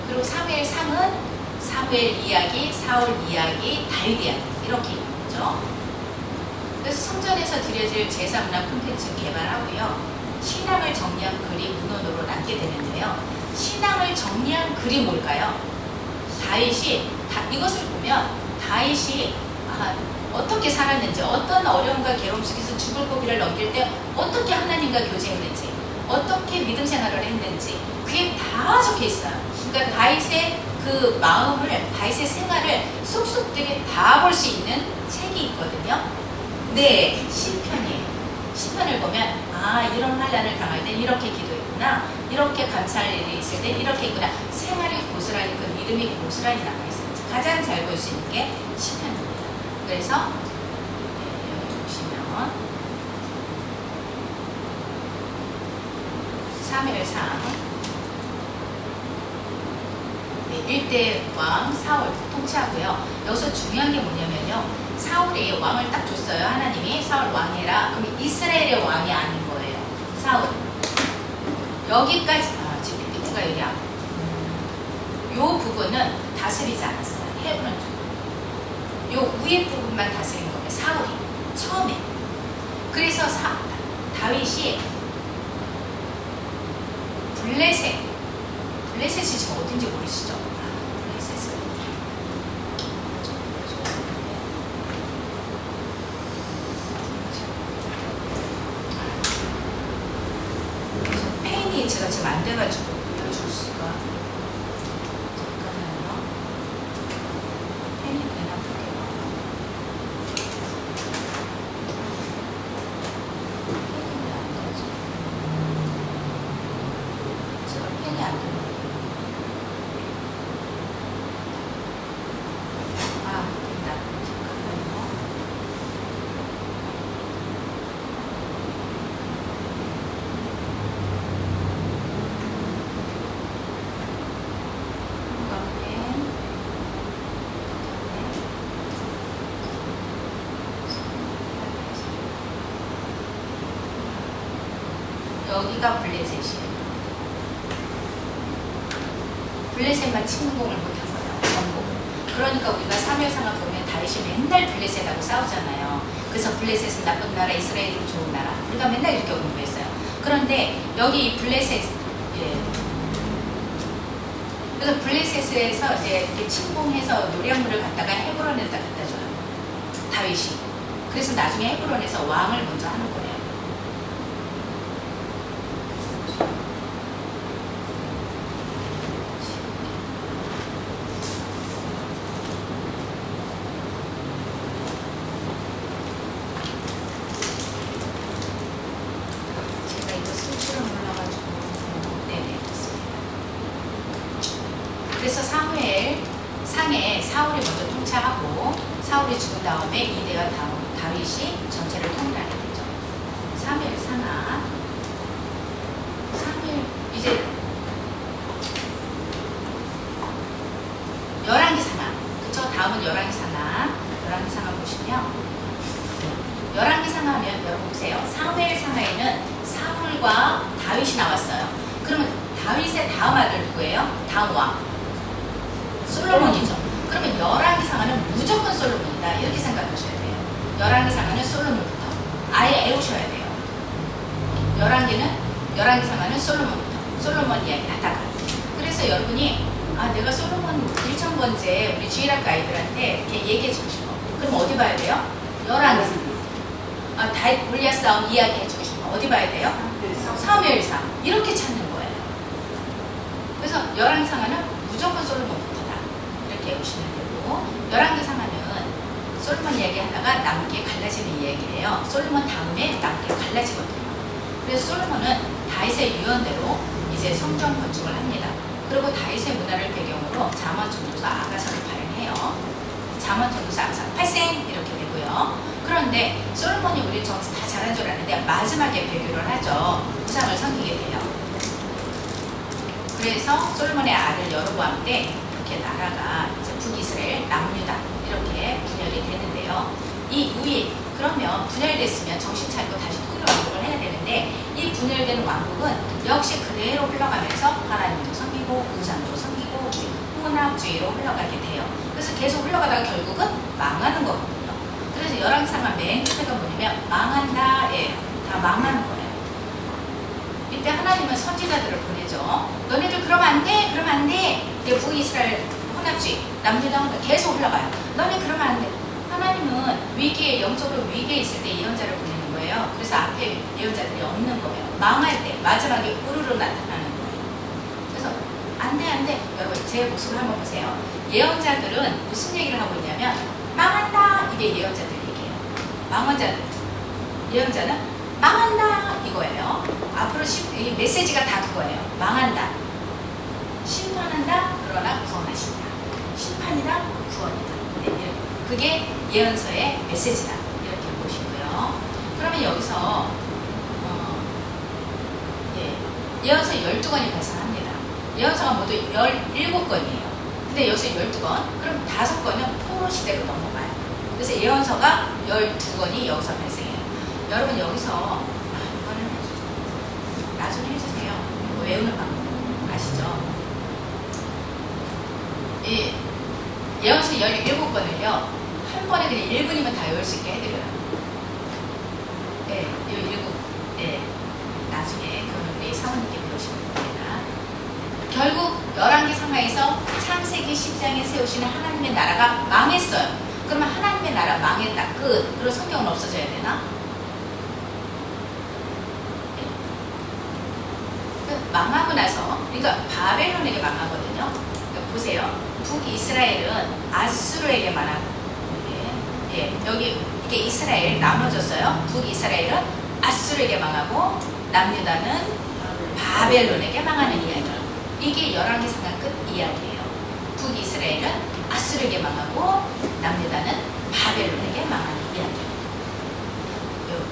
그리고 사무엘 상은 사무엘 이야기, 사울 이야기, 다윗 이야기 이렇게 있죠. 그래서 성전에서 드려질 제사 문화 콘텐츠 개발하고요. 신앙을 정리한 글이 문헌으로 남게 되는데요. 신앙을 정리한 글이 뭘까요? 다윗이 이것을 보면 다윗이 어떻게 살았는지, 어떤 어려움과 괴로움 속에서 죽을 고비를 넘길 때 어떻게 하나님과 교제했는지, 어떻게 믿음 생활을 했는지 그게 다 적혀 있어요. 그러니까 다윗의 그 마음을, 다윗의 생활을 쏙쏙들이 다 볼 수 있는 책이 있거든요. 네, 시편이에요. 시편을 보면 아 이런 환난을 당할 땐 이렇게 기도했구나, 이렇게 감사할 일이 있을 땐 이렇게 했구나. 생활이 고스란히 그 믿음이 고스란히 남아 있어요. 가장 잘 볼 수 있는 게 시편입니다. 그래서 여기 보시면 사무엘상 1대 왕 사울 통치하고요. 여기서 중요한 게 뭐냐면요. 사울이 왕을 딱 줬어요. 하나님이 사울 왕이라. 그럼 이스라엘의 왕이 아닌 거예요. 사울. 여기까지 지금 밑에가 여기 요 부분은 다스리지 않았어요. 헤브론 쪽. 요 위에 부분만 다스린 거예요. 사울이 처음에. 그래서 다윗이 블레셋이 지금 어딘지 모르시죠? 블레셋은 펜이 제가 지금 안 돼가지고 보여줄 수가. 잠깐만요. 펜이 되나 볼게요. 펜이 안 되죠. 제가 펜이 안 돼요. 아, 된다. 잠깐만요. 여기가 블레셋이에요. 블레셋만 침공을 못한 거예요. 전부. 그러니까 우리가 사무엘상을 보면 다윗이 맨날 블레셋하고 싸우잖아요. 그래서 블레셋은 나쁜 나라, 이스라엘은 좋은 나라. 우리가 맨날 이렇게 공부했어요. 그런데 여기 이 블레셋, 그래서 블레셋에서 이제 이렇게 침공해서 노량물을 갖다가 헤브론에다 갖다 줘요. 다윗이. 그래서 나중에 헤브론에서 왕을 먼저 하는 거예요. 제가 이거 수치를 몰라가지고. 네네, 그렇습니다. 그래서 사무엘 상에 사울이 먼저 통치하고 사울이 죽은 다음에 이대와 다윗이 전체를 통일하게 되죠. 사무엘 상하 사무엘 이제 열왕기 상하 그쵸? 다음은 열왕기 상하 보시면 열왕기 상하면 여러분 보세요. 사무엘 상하에는 사울과 다윗이 나왔어요. 그러면 다윗의 다음 아들 누구예요? 다음 왕 솔로몬이죠. 그러면 열왕기 상하는 무조건 솔로몬이다 이렇게 생각하셔야 돼요. 열왕기 상하는 솔로몬부터 아예 애우셔야 돼요. 열왕기 상하는 솔로몬 이야기 하다가. 그래서 여러분이 내가 솔로몬 1000번째 우리 주일학교 아이들한테 이렇게 얘기해 주고 싶어. 그럼 어디 봐야 돼요? 열왕기 상하. 다윗 골리앗 싸움 이야기 해주고 싶어. 어디 봐야 돼요? 사무엘상. 이렇게 찾는 거예요. 그래서 열왕기 상하는 무조건 솔로몬부터다 이렇게 보시면 되고, 열왕기 상하는 솔로몬 이야기하다가 남게 갈라지는 이야기예요. 솔로몬 다음에 남게 갈라지거든요. 그래서 솔로몬은 다윗의 유언대로 이제 성전 건축을 합니다. 그리고 다윗의 문화를 배경으로 잠언전도서 아가서를 발행해요. 잠언전도서 아가서 팔생 이렇게 되고요. 그런데 솔로몬이 우리 다 잘한 줄 아는데 마지막에 배교를 하죠. 우상을 섬기게 돼요. 그래서 솔로몬의 아들 여로보암 때 이렇게 나라가 이제 북이스라엘, 남유다 이렇게 분열이 되는데요. 이 위에 그러면 분열됐으면 정신 차리고 다시 통일 왕국을 해야 되는데 이 분열된 왕국은 역시 그대로 흘러가면서 하나님도 섬기고 우상도 섬기고 혼합주의로 흘러가게 돼요. 그래서 계속 흘러가다가 결국은 망하는 거거든요. 그래서 열왕기상하 맨 끝에가 뭐냐면 망한다, 다 망하는 거예요. 이때 하나님은 선지자들을 보내죠. 너네들 그러면 안 돼, 그러면 안 돼. 북이스라엘 혼합주의, 남유다 계속 흘러가요. 너네 그러면 안 돼. 하나님은 위기에, 영적으로 위기에 있을 때 예언자를 보내는 거예요. 그래서 앞에 예언자들이 없는 거예요. 망할 때 마지막에 우르르 나타나는 거예요. 그래서 안 돼, 안 돼. 여러분 제 모습을 한번 보세요. 예언자들은 무슨 얘기를 하고 있냐면 망한다. 이게 예언자들 얘기예요. 예언자는 망한다 이거예요. 앞으로 이 메시지가 다 그거예요. 망한다. 심판한다. 그러나 구원하신다. 심판이다. 구원이다. 네, 그게 예언서의 메시지다. 이렇게 보시고요. 그러면 여기서 예언서 12권이 발생합니다. 예언서가 모두 17권이에요. 근데 여기서 12권, 그럼 5권은 포로 시대로 넘어가요. 그래서 예언서가 12권이 여기서 발생해요. 여러분 여기서 이거는 나중에 해주세요. 이거 외우는 방법 아시죠? 이 예언서 17권을요 한 번에 그냥 1분이면 다 외울 수 있게 해드려요. 네, 이 나중에 그건 우리 사모님께 배우시면 됩니다. 결국 11개 상하에서 창세기 10장에 세우시는 하나님의 나라가 망했어요. 그러면 하나님의 나라 망했다. 끝. 그리고 성경은 없어져야 되나? 망하고 나서, 그러니까 바벨론에게 망하거든요. 그러니까 보세요. 북이스라엘은 아수르에게 망하고, 여기 이게 이스라엘 나눠졌어요. 북이스라엘은 아수르에게 망하고, 남유다는 바벨론에게 망하는 이야기. 이게 11개 상하 끝 이야기예요. 북이스라엘은 아수르에게 망하고, 남유다는 바벨론에게 망하는 이야기.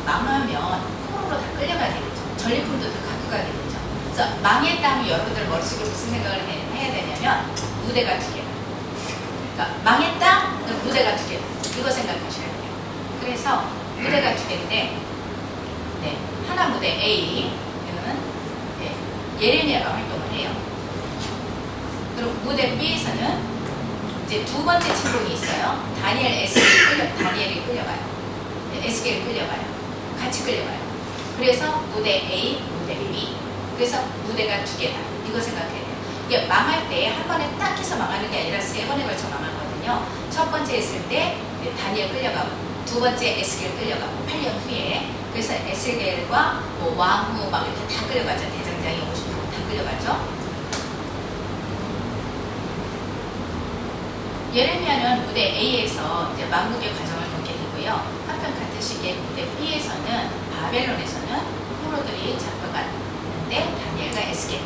망하면 포로로 다 끌려가야 되겠죠. 전리품도 다 갖고 가야 되겠죠. 그래서 망했다 하면 여러분들 머릿속에 무슨 생각을 해야 되냐면 무대가 2개다. 그러니까 망했다? 그럼 무대가 2개다. 이거 생각하셔야 돼요. 그래서 무대가 2개인데 하나 무대 A는 예레미야가 활동을 해요. 그리고 무대 B에서는 이제 두 번째 침공이 있어요. 다니엘이 끌려가요. 에스겔이 끌려가요. 같이 끌려가요. 그래서 무대 A, 무대 B. 그래서 무대가 2개다. 이거 생각해야 돼요. 이게 망할 때 한 번에 딱 해서 망하는 게 아니라 3번에 걸쳐 망하거든요. 첫 번째 했을 때 다니엘 끌려가고, 두 번째 에스겔 끌려가고, 8년 후에. 그래서 에스겔과 뭐 왕후 막 이렇게 다 끌려가죠. 대장장이 50% 다 끌려가죠. 예레미야는 무대 A에서 이제 망국의 과정을 겪게 되고요. 한편 같은 시기에 무대 B에서는 바벨론에서는 포로들이 잡혀갔는데 다니엘과 에스겔.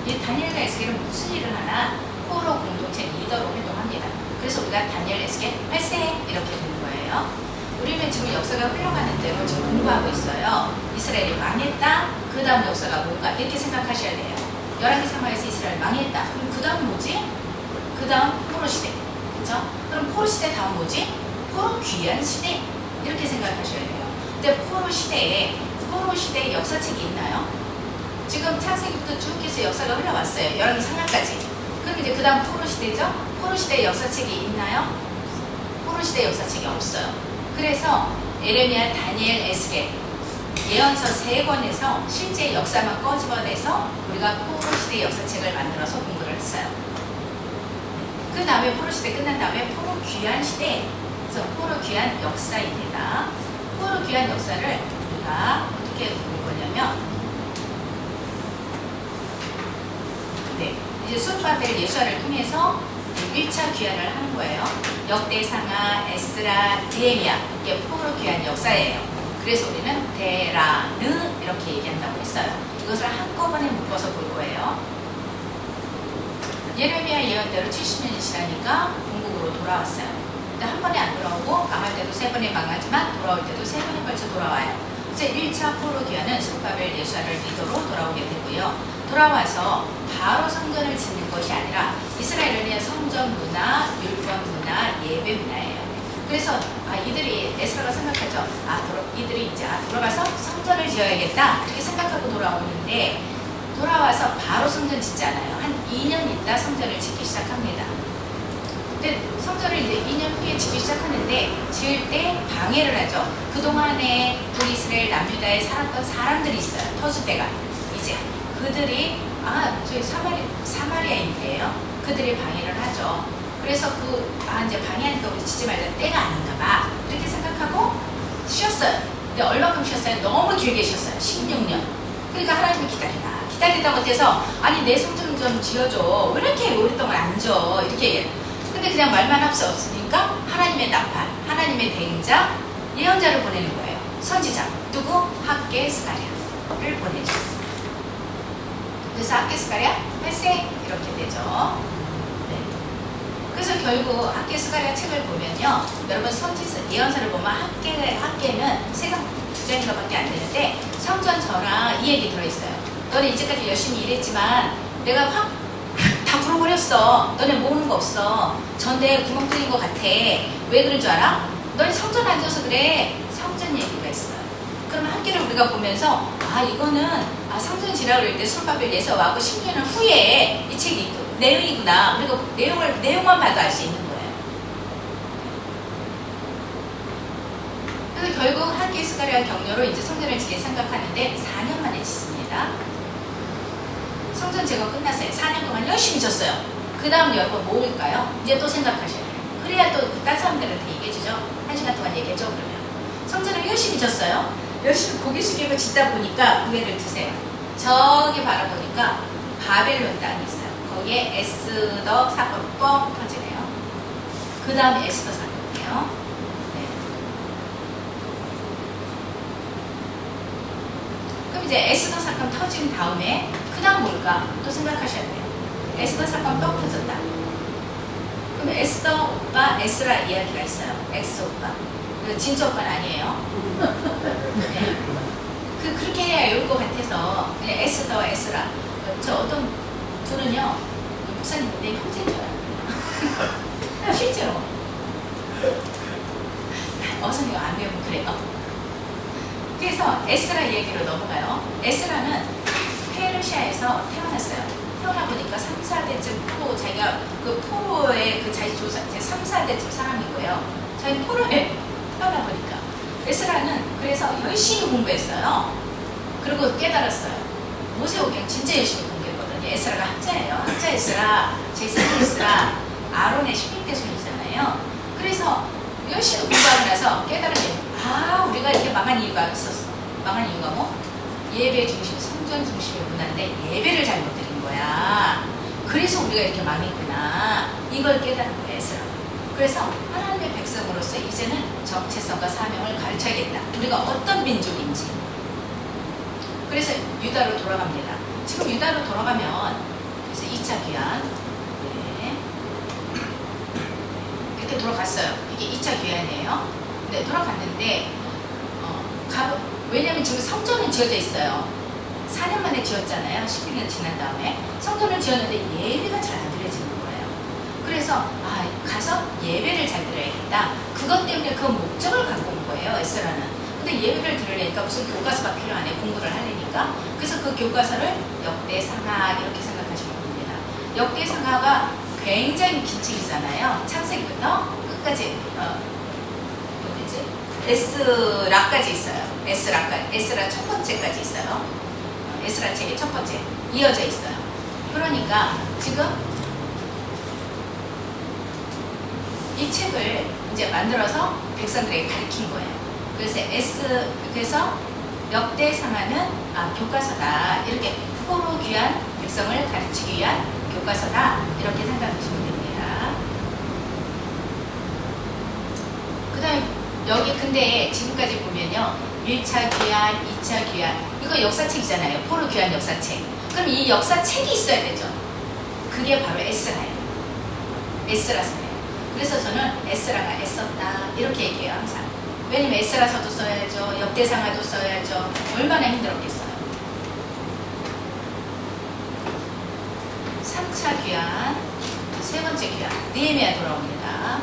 이 다니엘과 에스겔은 무슨 일을 하나 포로 공동체 리더로 활동합니다. 그래서 우리가 다니엘, 에스겔, 8세 이렇게 되는 거예요. 우리는 지금 역사가 흘러가는 대로 지금 공부하고 있어요. 이스라엘이 망했다. 그 다음 역사가 뭔가 이렇게 생각하셔야 돼요. 11개 상하에서 이스라엘 망했다. 그럼 그 다음 뭐지? 그 다음 포로 시대. 그렇죠? 그럼 포로 시대 다음 뭐지? 포로 귀환 시대. 이렇게 생각하셔야 돼요. 근데 포로 시대에 역사책이 있나요? 지금 창세기부터 쭉 해서 역사가 흘러왔어요. 11개 상하까지. 그럼 이제 그 다음 포로 시대죠? 포로 시대 역사책이 있나요? 포로 시대 역사책이 없어요. 그래서 예레미야, 다니엘, 에스겔 예언서 3권에서 실제 역사만 꺼집어내서 우리가 포로 시대 역사책을 만들어서 공부를 했어요. 그 다음에 포로 시대 끝난 다음에 포로 귀환 시대. 그래서 포로 귀환 역사입니다. 포로 귀환 역사를 우리가 어떻게 볼 거냐면 이제 수르바벨 예수아를 통해서 1차 귀환을 하는 거예요. 역대상하, 에스라, 느헤미야 이게 포로 귀환 역사예요. 그래서 우리는 데라느 이렇게 얘기한다고 했어요. 이것을 한꺼번에 묶어서 볼 거예요. 예레미야 예언대로 70년이 지나니까 본국으로 돌아왔어요. 근데 한 번에 안 돌아오고 망할 때도 3번에 망하지만 돌아올 때도 3번에 걸쳐 돌아와요. 그래서 1차 포로 귀환은 수르바벨 예수아를 리더로 돌아오게 되고요. 돌아와서 바로 성전을 짓는 것이 아니라 이스라엘은 성전 문화, 율법 문화, 예배 문화예요. 그래서 이들이 에스라가 생각하죠. 이들이 이제 돌아가서 성전을 지어야겠다 이렇게 생각하고 돌아오는데 돌아와서 바로 성전 짓지 않아요. 한 2년 있다 성전을 짓기 시작합니다. 근데 성전을 이제 2년 후에 짓기 시작하는데 지을 때 방해를 하죠. 그동안에 북이스라엘 남유다에 살았던 사람들이 있어요. 터줏대가 이제 그들이 저희 사마리아인데요. 그들이 방해를 하죠. 그래서 이제 방해하니까 우리 짓지 말자 때가 아닌가 봐 이렇게 생각하고 쉬었어요. 근데 얼마큼 쉬었어요? 너무 길게 쉬었어요. 16년. 그러니까 하나님이 기다리다 못해서 아니 내 성전 좀 지어줘. 왜 이렇게 오랫동안 안 줘? 이렇게 얘기해요. 근데 그냥 말만 할 수 없으니까 하나님의 나팔, 하나님의 대행자, 예언자를 보내는 거예요. 선지자 누구? 학계 스가랴를 보내죠. 그래서 학계 스가랴 8세 이렇게 되죠. 네. 그래서 결국 학계 스가랴 책을 보면요, 여러분 선지서 예언서를 보면 학계는 세상 2장인가밖에 안 되는데 성전 전화 이 얘기 들어있어요. 너네 이제까지 열심히 일했지만 내가 확 다 물어버렸어. 너네 모으는 거 없어. 전대에 구멍 뚫린 것 같아. 왜 그런 줄 알아? 너네 성전 안 줘서 그래. 성전 얘기가 있어요. 그러면 학계를 우리가 보면서 아 이거는 성전 지라고 그럴 때 술밥을 내서 와고 10년 후에 이 책이 내용이구나. 우리가 내용만 봐도 알 수 있는 거예요. 그래서 결국 학계 스가랴 격려로 이제 성전을 짓게 생각하는데 4년 만에 짓습니다. 성전 제거 끝났어요. 4년 동안 열심히 졌어요. 그 다음 여러분 모을까요? 이제 또 생각하셔야 돼요. 그래야 또 딴 사람들한테 얘기해주죠. 1시간 동안 얘기해줘 그러면. 성전을 열심히 졌어요. 열심히 고개 숙이고 짓다 보니까 우회를 드세요. 저기 바라보니까 바벨론 땅이 있어요. 거기에 에스더 사건 뻥 터지네요. 그 다음에 에스더 사건이에요. 네. 그럼 이제 에스더 사건 터진 다음에 그 다음 뭘까? 또 생각하셔야 돼요. 에스더 사건 뻥 터졌다. 그럼 에스더 오빠 에스라 이야기가 있어요. 엑스 오빠. 진짜 오빠는 아니에요. 네. 그렇게 해야 좋을 것 같아서 그냥 에스더 에스라. 저 어떤 둘은요, 목사님 내 형제인 줄 알아요. 실제로. 어선이가 안 배우면 그래요. 그래서 에스라 얘기로 넘어가요. 에스라는 페르시아에서 태어났어요. 태어나 보니까 3, 4대쯤 포로, 자기가 그 포로의 그 자기 조사, 3, 4대쯤 사람인 거예요. 자기 포로에 태어나 보니까. 에스라는 그래서 열심히 공부했어요. 그리고 깨달았어요. 모세오경 진짜 열심히 공부했거든요. 에스라가 학자예요. 학자 에스라, 제3 에스라, 아론의 16대 손이잖아요. 그래서 열심히 공부하고 나서 깨달은 게, 우리가 이렇게 망한 이유가 있었어. 망한 이유가 뭐? 예배 중심, 성전 중심의 문화인데 예배를 잘못 드린 거야. 그래서 우리가 이렇게 망했구나. 이걸 깨달은 거야, 에스라. 그래서 하나님의 백성으로서 이제는 정체성과 사명을 가르쳐야겠다. 우리가 어떤 민족인지. 그래서 유다로 돌아갑니다. 지금 유다로 돌아가면 그래서 2차 귀환, 네. 이렇게 돌아갔어요. 이게 2차 귀환이에요. 네, 돌아갔는데 왜냐면 지금 성전은 지어져 있어요. 4년 만에 지었잖아요. 11년 지난 다음에 성전을 지었는데 예배가 잘 안 드려지는 거예요. 그래서 가서 예배를 잘 드려야겠다. 그것 때문에 그 목적을 갖고 온 거예요, 에스라는. 근데 예배를 들으려니까 무슨 교과서가 필요하네, 공부를 하려니까. 그래서 그 교과서를 역대상하 이렇게 생각하시면 됩니다. 역대상하가 굉장히 긴 책이잖아요. 창세기부터 끝까지 어디지? 에스라까지 있어요. 에스라 첫 번째까지 있어요. 에스라 책의 첫 번째 이어져 있어요. 그러니까 지금 이 책을 이제 만들어서 백성들에게 가르친 거예요. 그래서 역대상하는 교과서다. 이렇게 포로 귀한 백성을 가르치기 위한 교과서다. 이렇게 생각하시면 됩니다. 그 다음에 여기 근데 지금까지 보면요, 1차 귀환, 2차 귀환, 이거 역사책이잖아요. 포로 귀환 역사책. 그럼 이 역사책이 있어야 되죠. 그게 바로 에스라예요. 에스라서예요. 그래서 저는 에스라가 애썼다 이렇게 얘기해요, 항상. 왜냐면 에스라서도 써야죠, 역대상하도 써야죠. 얼마나 힘들었겠어요. 3차 귀환, 세 번째 귀환, 느헤미야 돌아옵니다.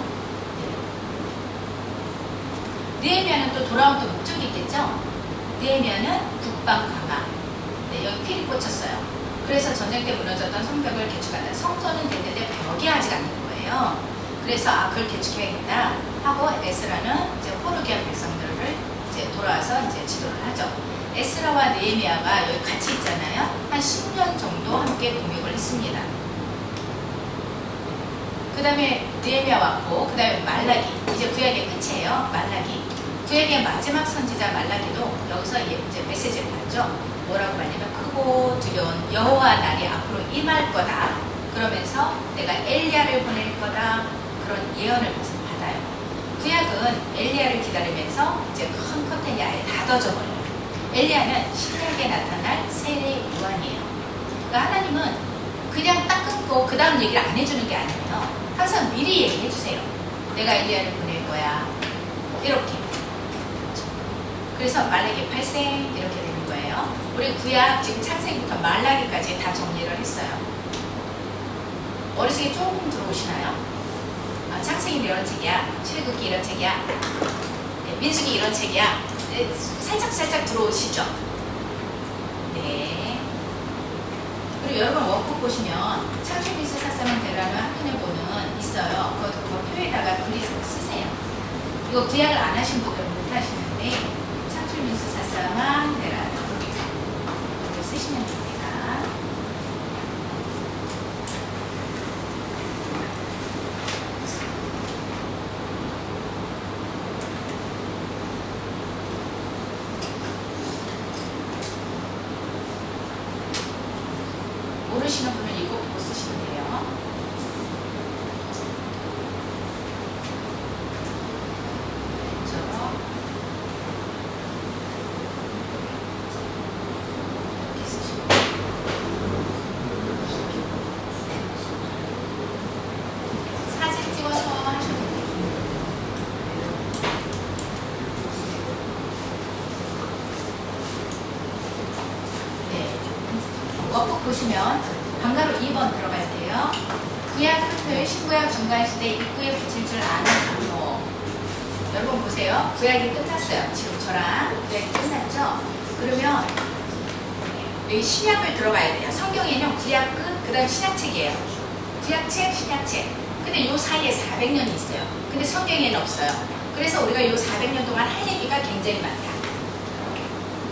느헤미야는 또 돌아온 또 목적이 있겠죠. 느헤미야는 국방 강화. 네, 여기 필이 꽂혔어요. 그래서 전쟁 때 무너졌던 성벽을 개축한다. 성전은 됐는데 벽이 아직 안 된 거예요. 그래서 그걸 개축해야겠다 하고 에스라는 이제 포로 귀한 백성들을 이제 돌아와서 이제 지도를 하죠. 에스라와 느헤미야가 여기 같이 있잖아요. 한 10년 정도 함께 동역을 했습니다. 그 다음에 느헤미야 왔고, 그 다음에 말라기, 이제 구약의 끝이에요. 말라기. 구약의 마지막 선지자 말라기도 여기서 이제 메시지를 받죠. 뭐라고 하냐면 크고 두려운 여호와 날이 앞으로 임할 거다. 그러면서 내가 엘리야를 보낼 거다. 그런 예언을 받아요. 구약은 엘리야를 기다리면서 이제 큰 커튼이 아예 다 닫아져버려요. 엘리야는 신약에 나타날 세례 요한이에요. 그러니까 하나님은 그냥 딱 끊고 그 다음 얘기를 안 해주는 게 아니에요. 항상 미리 얘기해 주세요. 내가 엘리야를 보낼 거야. 이렇게. 그래서 말라기 8생 이렇게 되는 거예요. 우리 구약 지금 창세기부터 말라기까지 다 정리를 했어요. 머릿속에 조금 들어오시나요? 창세기 이런 책이야. 출애굽기 이런 책이야. 민수기 이런 책이야. 살짝 들어오시죠? 네. 그리고 여러분 워크 보시면 창조민수 사사만 되라는 한눈에 보는 있어요. 그거 표에다가 글이 쓰세요. 이거 구약을 안 하신 분들은 못 하시는데 창조민수 사사만 되라는 이거 쓰시면 됩니다. 모르시는 분은 이거 보고 쓰시면 돼요. 그렇죠? 이렇게 쓰시면 사진 찍어서 하셔도 돼요. 네. 워크 보시면 방가로 2번 들어갈게요. 구약 끝을 신구약 중간시대 입구에 붙일 줄 아는 장로. 여러분 보세요. 구약이 끝났어요. 지금 저랑 구약이 끝났죠? 그러면 여기 신약을 들어가야 돼요. 성경에는 구약 끝, 그 다음 신약책이에요. 구약책, 신약책. 근데 이 사이에 400년이 있어요. 근데 성경에는 없어요. 그래서 우리가 이 400년 동안 할 얘기가 굉장히 많다.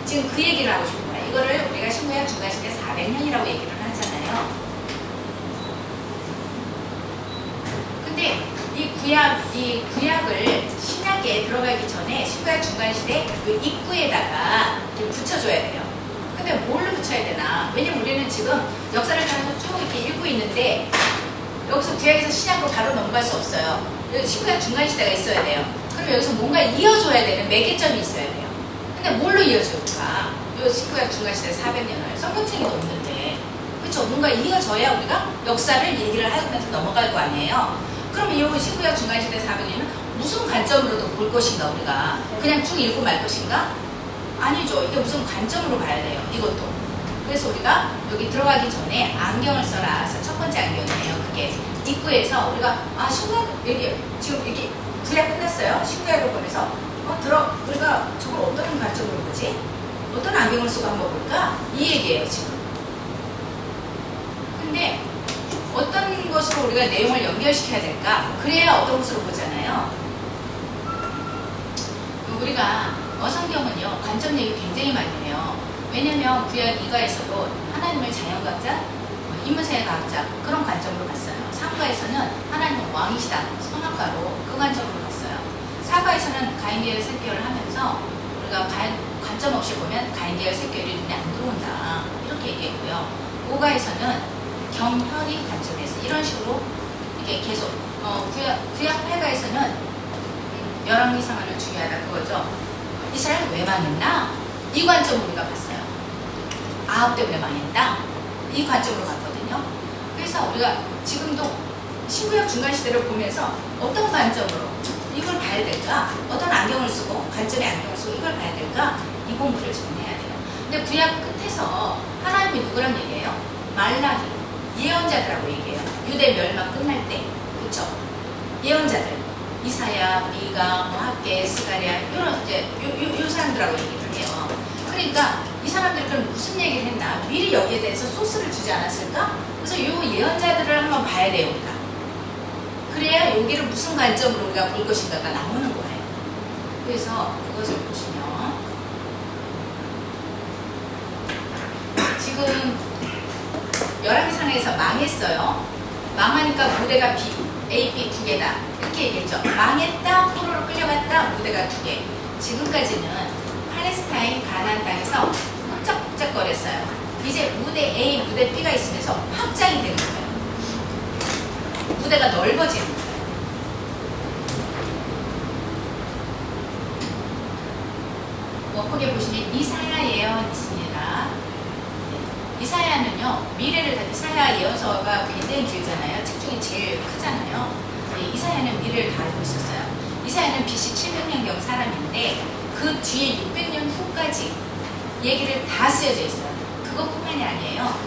지금 그 얘기를 하고 싶은 거예요. 이거를 우리가 신구약 중간시대 400년이라고 얘기를 하잖아요. 근데 이 구약을 신약에 들어가기 전에 신구약 중간시대 그 입구에다가 이렇게 붙여줘야 돼요. 근데 뭘로 붙여야 되나? 왜냐면 우리는 지금 역사를 따라서 쭉 이렇게 읽고 있는데 여기서 구약에서 신약으로 바로 넘어갈 수 없어요. 여기 신구약 중간시대가 있어야 돼요. 그럼 여기서 뭔가 이어줘야 되는 매개점이 있어야 돼요. 근데 뭘로 이어줄까? 이 신구약 중간시대 400년을 성경책에도 없는데, 그렇죠? 뭔가 이어져야 우리가 역사를 얘기를 하면서 넘어갈 거 아니에요. 그럼 이 신구약 중간시대 400년은 무슨 관점으로도 볼 것인가? 우리가 그냥 쭉 읽고 말 것인가? 아니죠. 이게 무슨 관점으로 봐야 돼요. 이것도. 그래서 우리가 여기 들어가기 전에 안경을 써라. 그래서 첫 번째 안경이에요. 그게 입구에서 우리가 신구약 여기 지금 이게 구약 끝났어요. 신구약을 보면서 우리가 저걸 어떤 관점으로 보지? 어떤 안경을 쓰고 한번 볼까? 이 얘기예요, 지금. 근데 어떤 것으로 우리가 내용을 연결시켜야 될까? 그래야 어떤 것으로 보잖아요. 우리가 성경은요, 관점 얘기 굉장히 많이 해요. 왜냐면 구약 2가에서도 하나님을 자연과학자, 인문사회 과학자 그런 관점으로 봤어요. 3가에서는 하나님은 왕이시다, 선악과로 그 관점으로 봤어요. 4가에서는 가인계열 샛결을 하면서 우리가 관점 없이 보면 가인계열 샛결이 눈에 안 들어온다 이렇게 얘기했고요. 5가에서는 경혈이 관점에서 이런 식으로 이렇게 계속 구약 8가에서는 열왕기 상하를 중요하다 그거죠. 이스라엘 왜 망했나? 이 관점으로 우리가 봤어요. 아합 때문에 망했다. 이 관점으로 봤거든요. 그래서 우리가 지금도 신구약 중간시대를 보면서 어떤 관점으로 이걸 봐야 될까? 어떤 안경을 쓰고 관점의 안경을 쓰고 이걸 봐야 될까? 이 공부를 지금 해야 돼요. 근데 구약 끝에서 하나님이 누구란 얘기예요? 말라기 예언자들하고 얘기해요. 유대 멸망 끝날 때, 그렇죠? 예언자들 이사야, 미가, 학개, 스가랴 이런 이제 요 사람들하고 얘기를 해요. 그러니까 이 사람들이 그럼 무슨 얘기를 했나? 미리 여기에 대해서 소스를 주지 않았을까? 그래서 요 예언자들을 한번 봐야 돼요, 우리가. 그래야 여기를 무슨 관점으로 우리가 볼 것인가가 나오는 거예요. 그래서 그것을 보시면 지금 열왕기상에서 망했어요. 망하니까 무대가 A, B 두 개다. 이렇게 얘기했죠. 망했다, 포로로 끌려갔다, 무대가 두 개. 지금까지는 팔레스타인 가나안 땅에서 꼼짝꼼짝거렸어요. 이제 무대 A, 무대 B가 있으면서 확장이 되는 거예요. 무대가 넓어지는 거예요. 거기에 보시면 이사야 예언 있습니다. 이사야는요, 이사야 예언서가 굉장히 길잖아요. 책 중에 제일 크잖아요. 이사야는 미래를 다 알고 있었어요. 이사야는 BC 700년경 사람인데 그 뒤에 600년 후까지 얘기를 다 쓰여져 있어요. 그것뿐만이 아니에요.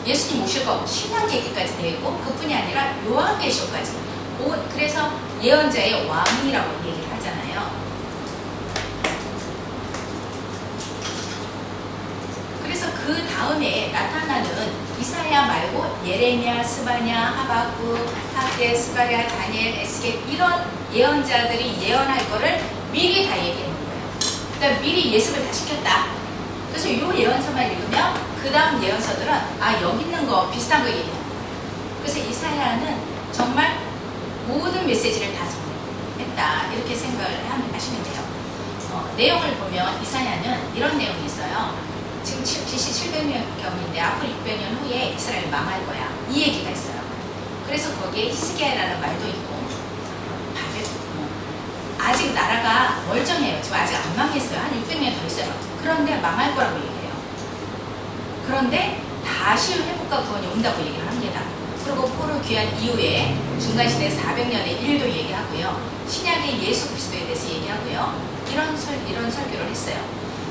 예수님 오실 거 신약 얘기까지 되어 있고 그뿐이 아니라 요한계시록까지. 그래서 예언자의 왕이라고 얘기를 하잖아요. 그래서 그 다음에 나타나는 이사야 말고 예레미야, 스바냐, 하박국, 학개, 스가랴, 다니엘, 에스겔 이런 예언자들이 예언할 거를 미리 다 얘기해 놓은 거예요. 그러니까 미리 예습을 다 시켰다. 그래서 이 예언서만 읽으면 그 다음 예언서들은 여기 있는 거 비슷한 거 얘기해요. 그래서 이사야는 정말 모든 메시지를 다 정리했다. 이렇게 생각을 하시면 돼요. 내용을 보면 이사야는 이런 내용이 있어요. 지금 BC 700년경인데 앞으로 600년 후에 이스라엘 망할 거야. 이 얘기가 있어요. 그래서 거기에 히스기야라는 말도 있고 아직 나라가 멀쩡해요. 지금 아직 안 망했어요. 한 600년 더 있어요. 그런데 망할 거라고 얘기해요. 그런데 다시 회복과 구원이 온다고 얘기를 합니다. 그리고 포로 귀환 이후에 중간시대 400년의 일도 얘기하고요. 신약의 예수 그리스도에 대해서 얘기하고요. 이런 설교를 했어요.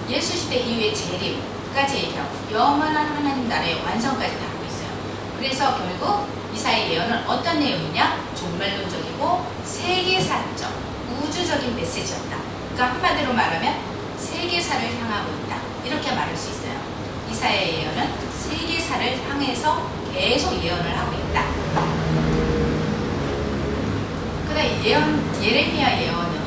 예수 시대 이후에 재림까지 얘기하고 영원한 하나님 나라의 완성까지 다 하고 있어요. 그래서 결국 이사야의 예언은 어떤 내용이냐? 종말론적이고 세계사적, 우주적인 메시지였다. 그러니까 한마디로 말하면 세계사를 향하고 있다. 이렇게 말할 수 있어요. 이사야의 예언은 세계사를 향해서 계속 예언을 하고 있다. 그다음 예레미야 예언은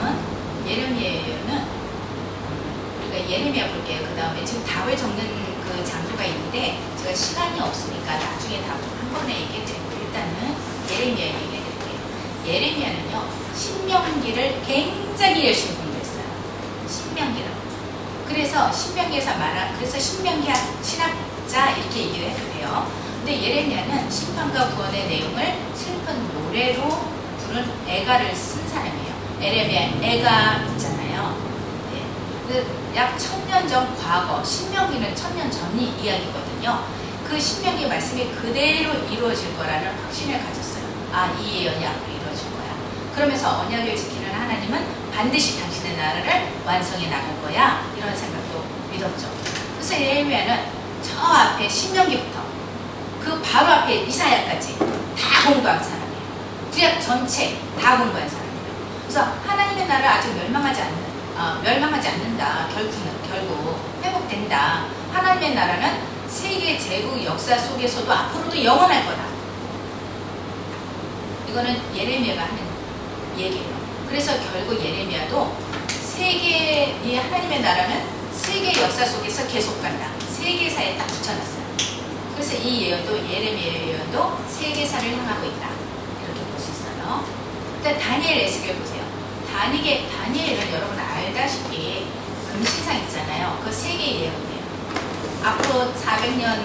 우리가 예레미야 볼게요. 그 다음에 지금 답을 적는 그 장소가 있는데 제가 시간이 없으니까 나중에 답 한 번에 얘기해 드리고 일단은 예레미야 얘기해 드릴게요. 예레미야는요 신명기를 굉장히 열심히 공부했어요. 신명기를. 그래서 신명기에서 그래서 신명기 신학자 이렇게 얘기를 해도 돼요. 근데 예레미야는 심판과 구원의 내용을 슬픈 노래로 부른 애가를 쓴 사람이에요. 예레미야 애가 있잖아요. 약 1000년 전 과거, 신명기는 1000년 전 이야기거든요. 그 신명기 말씀이 그대로 이루어질 거라는 확신을 가졌어요. 이 예언이 앞으로 이루어질 거야. 그러면서 언약을 지키는 하나님은 반드시 당신의 나라를 완성해 나갈 거야. 이런 생각도 믿었죠. 그래서 예레미야는 저 앞에 신명기부터 그 바로 앞에 이사야까지 다 공부한 사람이에요. 구약 전체 다 공부한 사람이에요. 그래서 하나님의 나라 아직 멸망하지 않는다. 결국 회복된다. 하나님의 나라는 세계 제국 역사 속에서도 앞으로도 영원할 거다. 이거는 예레미야가 하는 얘기예요. 그래서 결국 예레미야도 이 하나님의 나라는 세계 역사 속에서 계속 간다. 세계사에 딱 붙여놨어요. 그래서 이 예언도 예레미야 예언도 세계사를 향하고 있다. 이렇게 볼 수 있어요. 일단 다니엘 에스겔 보세요. 다니엘은 여러분 알다시피 금신상 있잖아요. 그 세계의 예언이에요. 앞으로 400년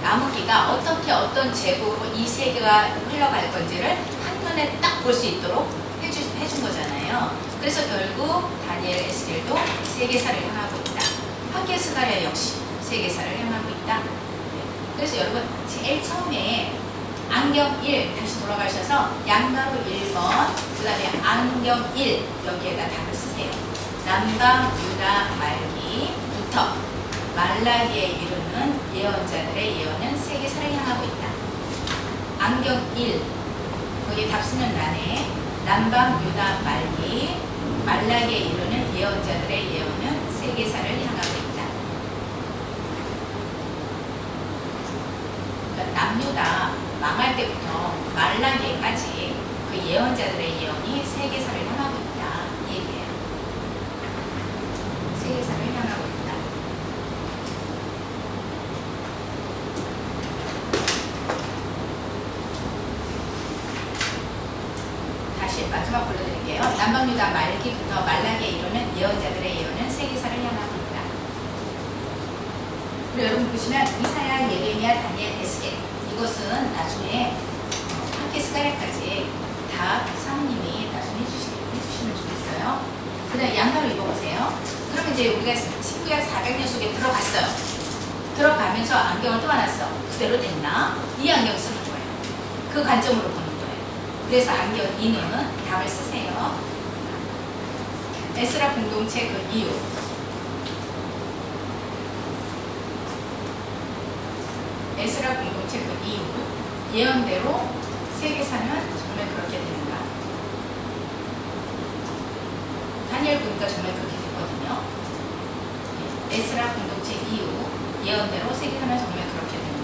남은기가 어떤 제국으로 이 세계가 흘러갈 건지를 한눈에 딱 볼 수 있도록 해준 거잖아요. 그래서 결국 다니엘 에스겔도 세계사를 향하고 있다. 학개 스가랴 역시 세계사를 향하고 있다. 그래서 여러분 제일 처음에 안경 1 다시 돌아가셔서 양가로 1번 그 다음에 안경 1 여기에다 답을 쓰세요. 남방 유다 말기부터 말라기에 이르는 예언자들의 예언은 세계사를 향하고 있다. 안경 1 거기에 답 쓰는欄에 남방 유다 말기 말라기에 이르는 예언자들의 예언은 세계사를 향하고 있다. 그러니까 남유다 망할 때부터 말라기까지 그 예언자들의 예언이 세계사를 향하고 있다. 이 얘기예요. 세계사를 향하고 있다. 다시 마지막 불러드릴게요. 남방유다 말기부터 말라기에 이르는 예언자들의 예언은 세계사를 향하고 있다. 그리고 여러분 보시면 이사야, 예레미야, 다니엘, 에스겔 이것은 나중에 학개 스가랴까지 다 사모님이 나중에 해주시면 좋겠어요. 그 다음에 양가로 읽어보세요. 이제 우리가 신구약 400년 속에 들어갔어요. 들어가면서 안경을 또 안았어. 그대로 됐나? 이 안경 쓰는 거예요. 그 관점으로 보는 거예요. 그래서 안경 2는 답을 쓰세요. 에스라 공동체 그 이유. 에스라 공동체 그 이유. 예언대로 세계사는 정말 그렇게 되는가. 다니엘 보니까 정말 그렇게 됐거든요. 에스라 공동체 이유. 예언대로 세계사는 정말 그렇게 된다.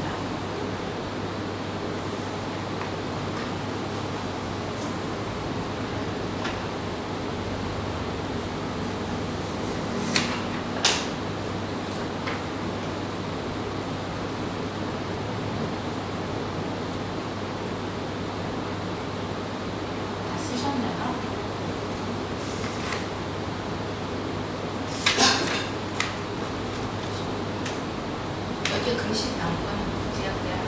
다 쓰셨나요? 여기 글씨 나온 거는 제약대학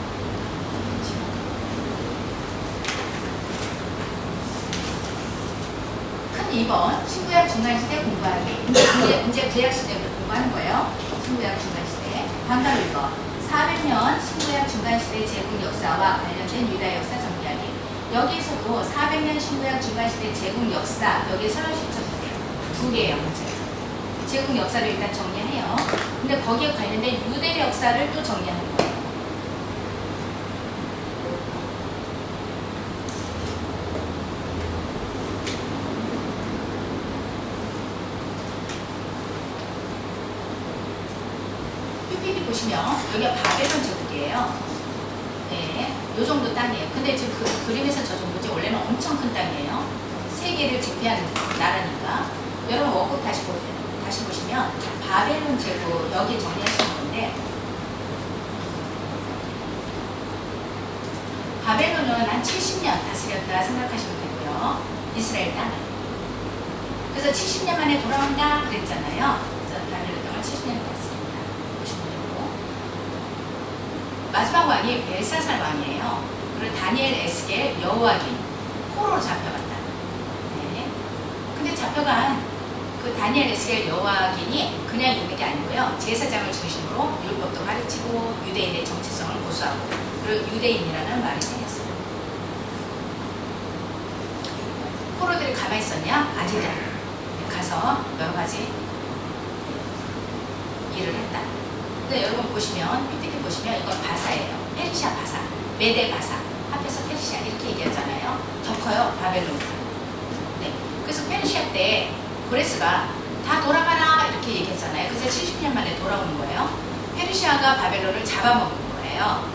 큰 2번 신구약 중간시대 공부하기. 이제 구약시대부터 공부하는 거예요. 신구약 중간시대. 반가로 읽어. 400년 신구약 중간시대 제국 역사와 관련된 유다 역사 정리하기. 여기에서도 400년 신구약 중간시대 제국 역사 여기에 서론 시켜주세요. 2개예요 문제. 제국 역사를 일단 정리해요. 근데 거기에 관련된 유대 역사를 또 정리하는 거예요. PPT 보시면 여기가 바벨론 제국이에요. 네, 요 정도 땅이에요. 근데 지금 그 그림에서 저 정도지 원래는 엄청 큰 땅이에요. 세계를 제패한 나라니까. 여러분 워크업 다시 보시면 바벨론 제국 여기 정리하시는 건데 바벨론은 한 70년 다스렸다 생각하시면 되고요. 이스라엘 땅을. 그래서 70년 만에 돌아온다 그랬잖아요. 그래서 바벨론 땅을 70년 다스린다. 보시면 되고 마지막 왕이 벨사살 왕이에요. 그리고 다니엘, 에스겔, 여호와긴 포로로 잡혀갔다. 네. 근데 잡혀간 그 다니엘, 에스겔, 여호와긴이 그냥 있는 게 아니고요. 제사장을 중심으로 율법도 가르치고 유대인의 정체성을 고수하고 그리고 유대인이라는 말이 생겼어요. 포로들이 가만히 있었냐? 아니다. 가서 여러 가지 일을 했다. 근데 여러분 보시면 PPT 보시면 이건 바사예요. 페르시아 바사, 메데 바사 합해서 페르시아 이렇게 얘기하잖아요. 더 커요. 바벨론보다. 네. 그래서 페르시아 때 고레스가 다 돌아가라 이렇게 얘기했잖아요. 그래서 70년 만에 돌아오는 거예요. 페르시아가 바벨론을 잡아먹은 거예요.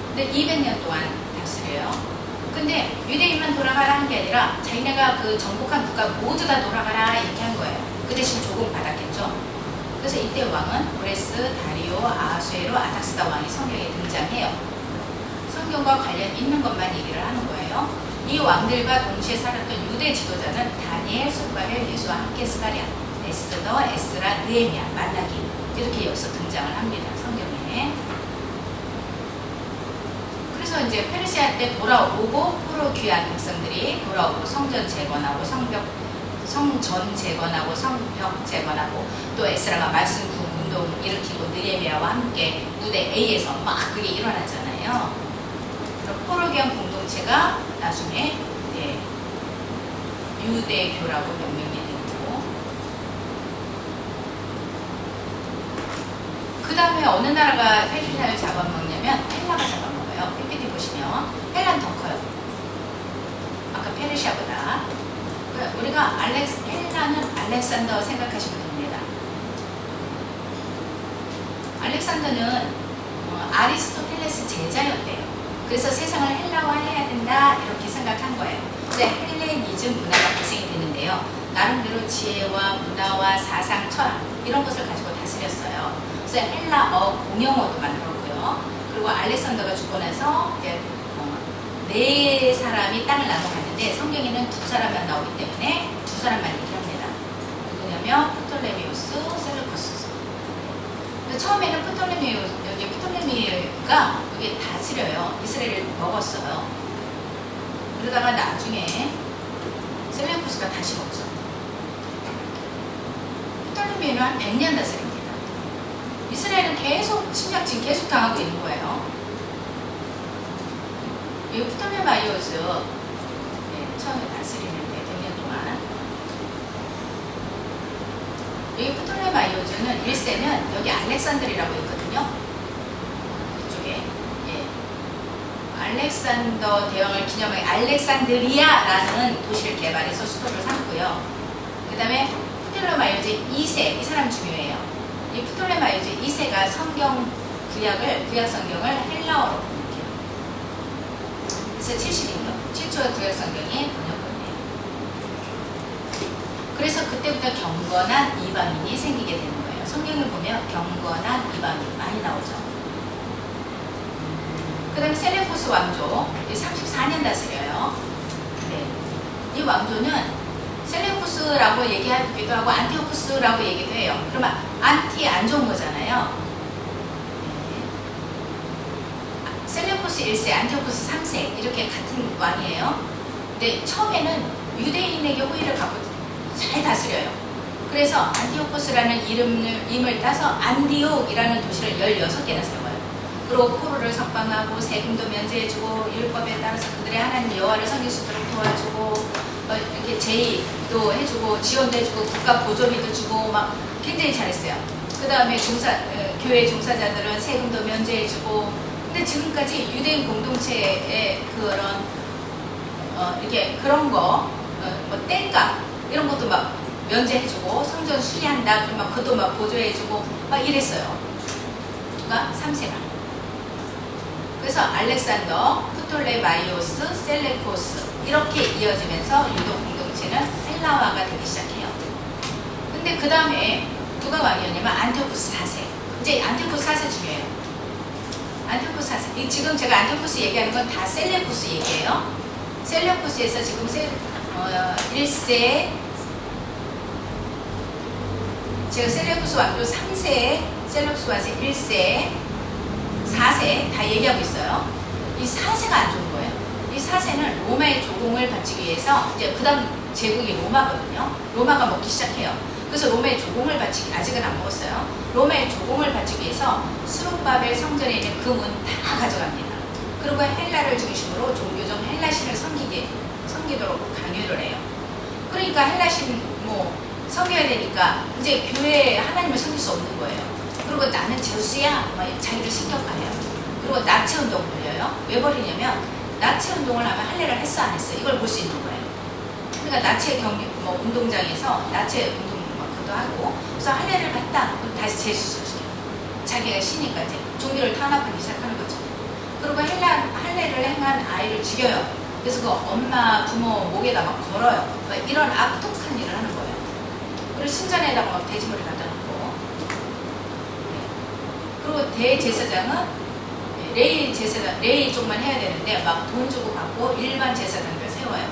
근데 200년 동안 다스려요. 근데 유대인만 돌아가라 하는 게 아니라 자기네가 그 정복한 국가 모두 다 돌아가라 이렇게 한 거예요. 그 대신 조금 받았겠죠. 그래서 이때 왕은 고레스, 다리오, 아하수에로, 아닥스다 왕이 성경에 등장해요. 성경과 관련 있는 것만 얘기를 하는 거예요. 이 왕들과 동시에 살았던 유대 지도자는 다니엘, 스바벨, 예수와 함께 스가랴, 에스더, 에스라, 느헤미야, 말라기 이렇게 여기서 등장을 합니다. 성경에. 그래서 이제 페르시아 때 돌아오고 포로 귀한 백성들이 돌아오고 성전 재건하고 성전 재건하고 성벽 재건하고 또 에스라가 말씀 구원 운동 일으키고 느헤미야와 함께 무대 A에서 막 그게 일어나잖아요. 포로 귀한 공동체가 나중에 유대교라고 명명이 되고 그 다음에 어느 나라가 페르시아를 잡아먹냐면 헬라가 잡아먹어요. PPT 보시면 헬라는 더 커요. 아까 페르시아보다. 우리가 헬라는 알렉산더 생각하시면 됩니다. 알렉산더는 아리스토텔레스 제자였대요. 그래서 세상을 헬라화해야 된다 이렇게 생각한 거예요. 그래서 헬레니즘 문화가 발생이 되는데요. 나름대로 지혜와 문화와 사상, 철학 이런 것을 가지고 다스렸어요. 그래서 헬라어 공용어도 만들었고요. 그리고 알렉산더가 죽고 나서 이제 4사람이 땅을 나눠 갔는데 성경에는 2사람만 나오기 때문에 2사람만 얘기합니다. 누구냐면 프톨레미우스, 셀루커스. 처음에는 프톨레미가 이게 다스려요. 이스라엘을 먹었어요. 그러다가 나중에 셀레우코스가 다시 먹죠. 프톨레미는 한 100년 다스립니다. 이스라엘은 계속 침략 지금 계속 당하고 있는 거예요. 이 프톨레마이오스 처음에 다스리는데 100년 동안 여기 프톨레마이오스는 1세는 여기 알렉산드리라고 있거든요. 이쪽에 알렉산더 대왕을 기념하기 알렉산드리아라는 도시를 개발해서 수도를 삼고요. 그 다음에 프톨레마이오스 2세, 이 사람 중요해요. 이 프톨레마이오스 2세가 구약 성경을 헬라어로 번역해요. 그래서 70인경, 최초의 구약 성경이 번역됐네요. 그래서 그때부터 경건한 이방인이 생기게 되는 거예요. 성경을 보면 경건한 이방인 많이 나오죠. 그 다음에 셀레코스 왕조, 34년 다스려요. 네. 이 왕조는 셀레코스라고 얘기하기도 하고 안티오쿠스라고 얘기도 해요. 그러면 안 좋은 거잖아요. 네. 셀레코스 1세, 안티오쿠스 3세 이렇게 같은 왕이에요. 근데 처음에는 유대인에게 호의를 갖고 잘 다스려요. 그래서 안티오쿠스라는 이름을 따서 안디옥이라는 도시를 16개나 세워요. 그리고 포로를 석방하고 세금도 면제해주고 율법에 따라서 그들의 하나님 여호와를 섬길 수 있도록 도와주고 이렇게 제의도 해주고 지원도 해주고 국가 보조비도 주고 막 굉장히 잘했어요. 그 다음에 교회 종사자들은 세금도 면제해주고 근데 지금까지 유대인 공동체의 그런 이렇게 그런 거 뭐 땡값 이런 것도 막 면제해주고 성전 수리한다 그러면 그것도 막 보조해주고 막 이랬어요. 그러니까 3세가 그래서 알렉산더, 프톨레마이오스, 셀레코스 이렇게 이어지면서 유도 공동체는 헬라화가 되기 시작해요. 근데 그 다음에 누가 왕이었냐면 안티오쿠스 4세. 이제 안티오쿠스 4세 중요해요. 안티오쿠스 4세. 지금 제가 안티오쿠스 얘기하는 건 다 셀레코스 얘기예요. 셀레코스에서 지금 1세 제가 셀레코스 왕조 3세, 셀레코스 왕조 1세 4세 다 얘기하고 있어요. 이 4세가 안 좋은 거예요. 이 4세는 로마의 조공을 바치기 위해서 이제 그 다음 제국이 로마거든요. 로마가 먹기 시작해요. 그래서 로마의 조공을 바치기 아직은 안 먹었어요. 로마의 조공을 바치기 위해서 수룹바벨 성전에 있는 금은 다 가져갑니다. 그리고 헬라를 중심으로 종교적 헬라신을 섬기도록 강요를 해요. 그러니까 헬라신 섬겨야 되니까 이제 교회에 하나님을 섬길 수 없는 거예요. 그리고 나는 제우스야 막 자기를 신격화해요. 그리고 나체 운동 벌려요. 왜 벌이냐면 나체 운동을 하면 할례를 했어 안 했어 이걸 볼 수 있는 거예요. 그러니까 나체 운동장에서 나체 운동 그것도 하고 그래서 할례를 했다 그럼 다시 재수술시켜요. 자기가 신이니까 이제 종교를 탄압하기 시작하는 거죠. 그리고 할례를 행한 아이를 죽여요. 그래서 그 엄마 부모 목에다 막 걸어요. 막 이런 악독한 일을 하는 거예요. 그리고 신전에다가 막 돼지머리 갖다 놓고 그리고 대제사장은 레이 쪽만 해야 되는데 막 돈 주고 받고 일반 제사장들 세워요.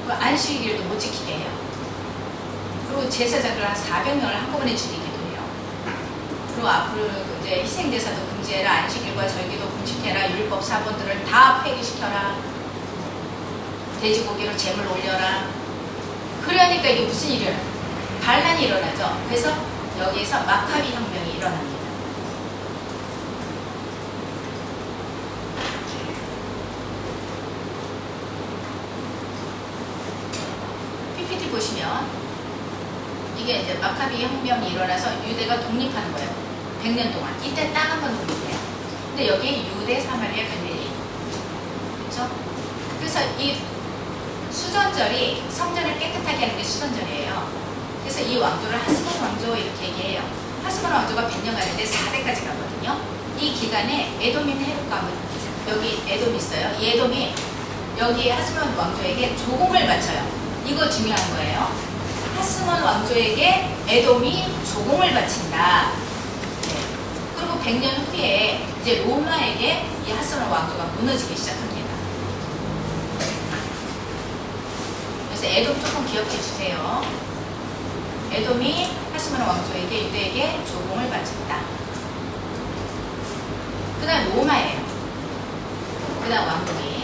안식일도 못 지키게 해요. 그리고 제사장들 한 400명을 한꺼번에 죽이기도 해요. 그리고 앞으로 이제 희생제사도 금지해라, 안식일과 절기도 금지해라, 율법 사본들을 다 폐기시켜라, 돼지고기로 제물 올려라. 그러니까 이게 무슨 일이 일어나요? 반란이 일어나죠. 그래서 여기에서 마카비 혁명이 일어납니다. PPT 보시면 이게 이제 마카비 혁명이 일어나서 유대가 독립하는 거예요. 100년 동안. 이때 딱 한 번 독립해요. 근데 여기 유대, 사마리아, 갈릴리. 그렇죠? 그래서 이 수전절이 성전을 깨끗하게 하는 게 수전절이에요. 그래서 이 왕조를 하스몬 왕조 이렇게 얘기해요. 하스몬 왕조가 100년 가는데 4대까지 가거든요. 이 기간에 에돔인 헤롯가문 여기 에돔이 있어요. 이 에돔이 여기 하스몬 왕조에게 조공을 바쳐요. 이거 중요한 거예요. 하스몬 왕조에게 에돔이 조공을 바친다. 네. 그리고 100년 후에 이제 로마에게 이 하스몬 왕조가 무너지기 시작합니다. 그래서 에돔 조금 기억해 주세요. 에돔이 하스몬 왕조에게 유대에게 조공을 바친다. 그 다음 로마예요. 그 다음 왕국이.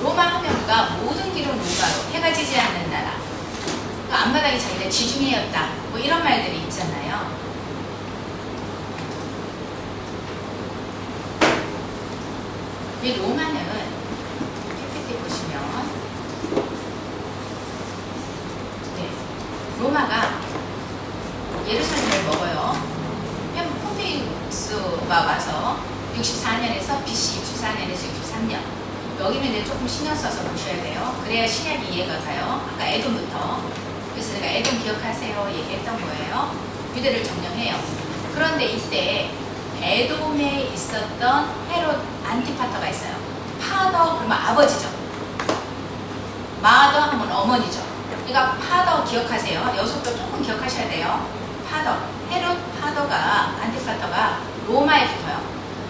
로마 하면가 모든 길은 로마로 해가 지지 않는 나라. 그 앞마당이 자기가 지중해였다. 뭐 이런 말들이 있잖아요. 이 로마는 PPT 보시면 네, 로마가 예루살렘을 먹어요. 폼페이우스가 와서 64년에서 BC 64년에서 63년 여기는 이제 조금 신경 써서 보셔야 돼요. 그래야 신약이 이해가 가요. 아까 에돔부터. 그래서 제가 에돔 기억하세요 얘기했던 거예요. 유대를 점령해요. 그런데 이때 에돔에 있었던 헤롯 안티파터가 있어요. 파더 그러면 아버지죠. 마더 하면 어머니죠. 그러니까 파더 기억하세요. 여섯도 조금 기억하셔야 돼요. 파더, 헤롯 파더가 안티파터가 로마에 붙어요.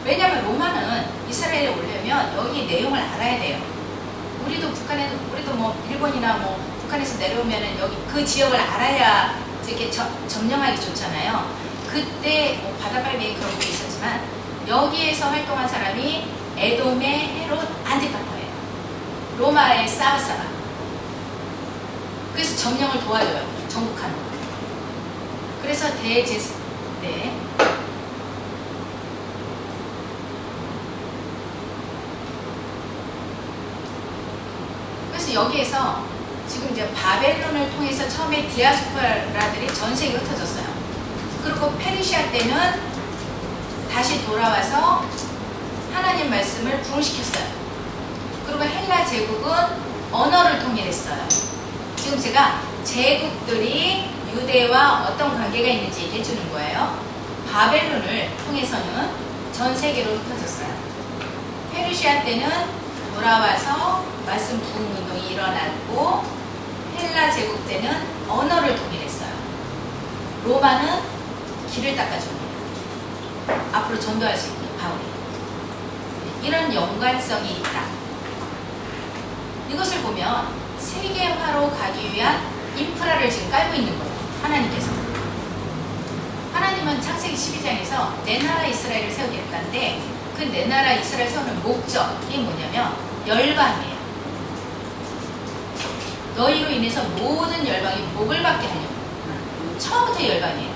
왜냐하면 로마는 이스라엘에 오려면 여기 내용을 알아야 돼요. 우리도 뭐 일본이나 뭐 북한에서 내려오면은 여기 그 지역을 알아야 이렇게 점령하기 좋잖아요. 그때 뭐 바다발리 그런 게 있었지만 여기에서 활동한 사람이 에돔의 헤롯 안티파터예요. 로마의 사바사바. 그래서 점령을 도와줘요. 정복하는 거. 그래서 네. 그래서 여기에서 지금 이제 바벨론을 통해서 처음에 디아스포라들이 전 세계로 흩어졌어요. 그리고 페르시아 때는 다시 돌아와서 하나님 말씀을 부흥시켰어요. 그리고 헬라 제국은 언어를 통일했어요. 지금 제가 제국들이 유대와 어떤 관계가 있는지 얘기해 주는 거예요. 바벨론을 통해서는 전 세계로 흩어졌어요. 페르시아 때는 돌아와서 말씀 부흥 운동이 일어났고 헬라 제국 때는 언어를 통일했어요. 로마는 길을 닦아줍니다. 앞으로 전도할 수 있게 바울이. 이런 연관성이 있다. 이것을 보면 세계화로 가기 위한 인프라를 지금 깔고 있는 거예요. 하나님께서. 하나님은 창세기 12장에서 내 나라 이스라엘을 세우겠다는데 그 내 나라 이스라엘 세우는 목적이 뭐냐면 열방이에요. 너희로 인해서 모든 열방이 복을 받게 하려고. 처음부터 열방이에요.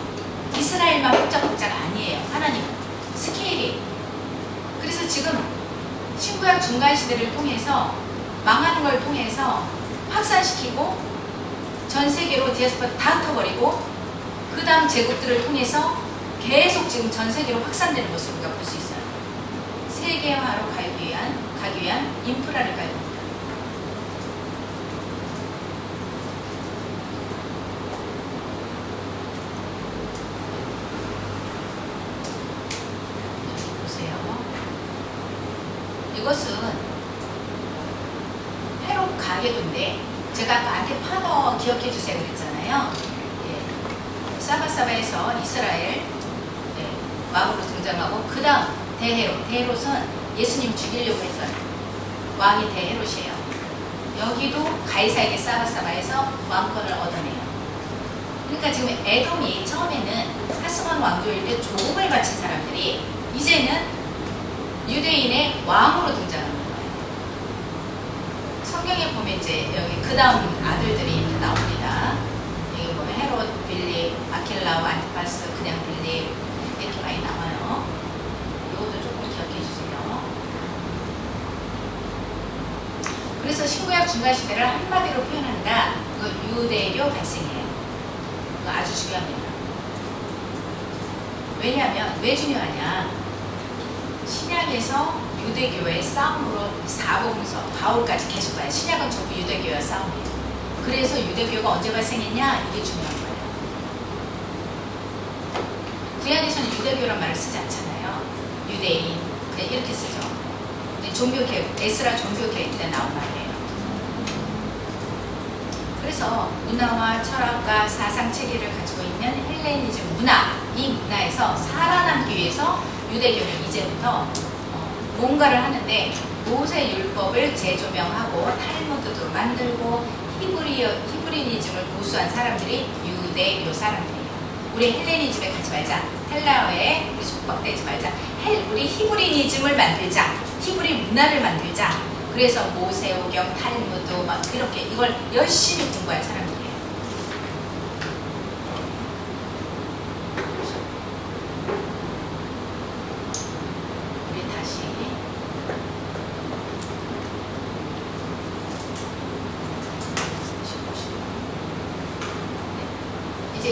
이스라엘만 복잡복잡 아니에요. 하나님은. 스케일이. 그래서 지금 신구약 중간시대를 통해서 망하는 걸 통해서 확산시키고 전 세계로 디아스포라 다 흩어버리고 그 다음 제국들을 통해서 계속 지금 전 세계로 확산되는 것을 우리가 볼 수 있어요. 세계화로 가기 위한 인프라를 깔고 있다. 보세요. 이것은 헤롯 가게도인데 제가 아까 안티파더 기억해 주세요 그랬잖아요. 예. 사바사바에서 이스라엘 왕으로 등장하고 그 다음 대헤롯은 예수님 죽이려고 했어요. 왕이 대헤롯이에요. 여기도 가이사에게 사바사바에서 왕권을 얻어내요. 그러니까 지금 에돔이 처음에는 하스몬 왕조일 때 조공을 바친 사람들이 이제는 유대인의 왕으로 등장하는 거예요. 성경에 보면 이제 여기 그 다음 아들들이 이렇게 나옵니다. 여기 보면 헤롯, 빌립, 아킬라오, 안티파스, 그냥 빌립 이렇게 많이 나와요. 이것도 조금 기억해 주세요. 그래서 신구약 중간시대를 한마디로 표현한다. 그 유대교 발생이에요. 그거 아주 중요합니다. 왜냐하면 왜 중요하냐? 신약에서 유대교의 싸움으로 사복음서 바울까지 계속 가요. 신약은 전부 유대교와 싸움이에요. 그래서 유대교가 언제 발생했냐? 이게 중요한 거예요. 구약에서는 유대교란 말을 쓰지 않잖아요. 유대인 그냥 이렇게 쓰죠. 근데 종교개혁, 에스라 종교개혁 때 나온 말이에요. 그래서 문화와 철학과 사상 체계를 가지고 있는 헬레니즘 문화, 이 문화에서 살아남기 위해서 유대교는 이제부터 뭔가를 하는데 모세 율법을 재조명하고 탈무드도 만들고 히브리니즘을 고수한 사람들이 유대교 사람들이에요. 우리 헬레니즘에 가지 말자. 헬라어에 우리 속박되지 말자. 우리 히브리니즘을 만들자. 히브리 문화를 만들자. 그래서 모세오경, 탈무드 막 이렇게 이걸 열심히 공부한 사람들이에요.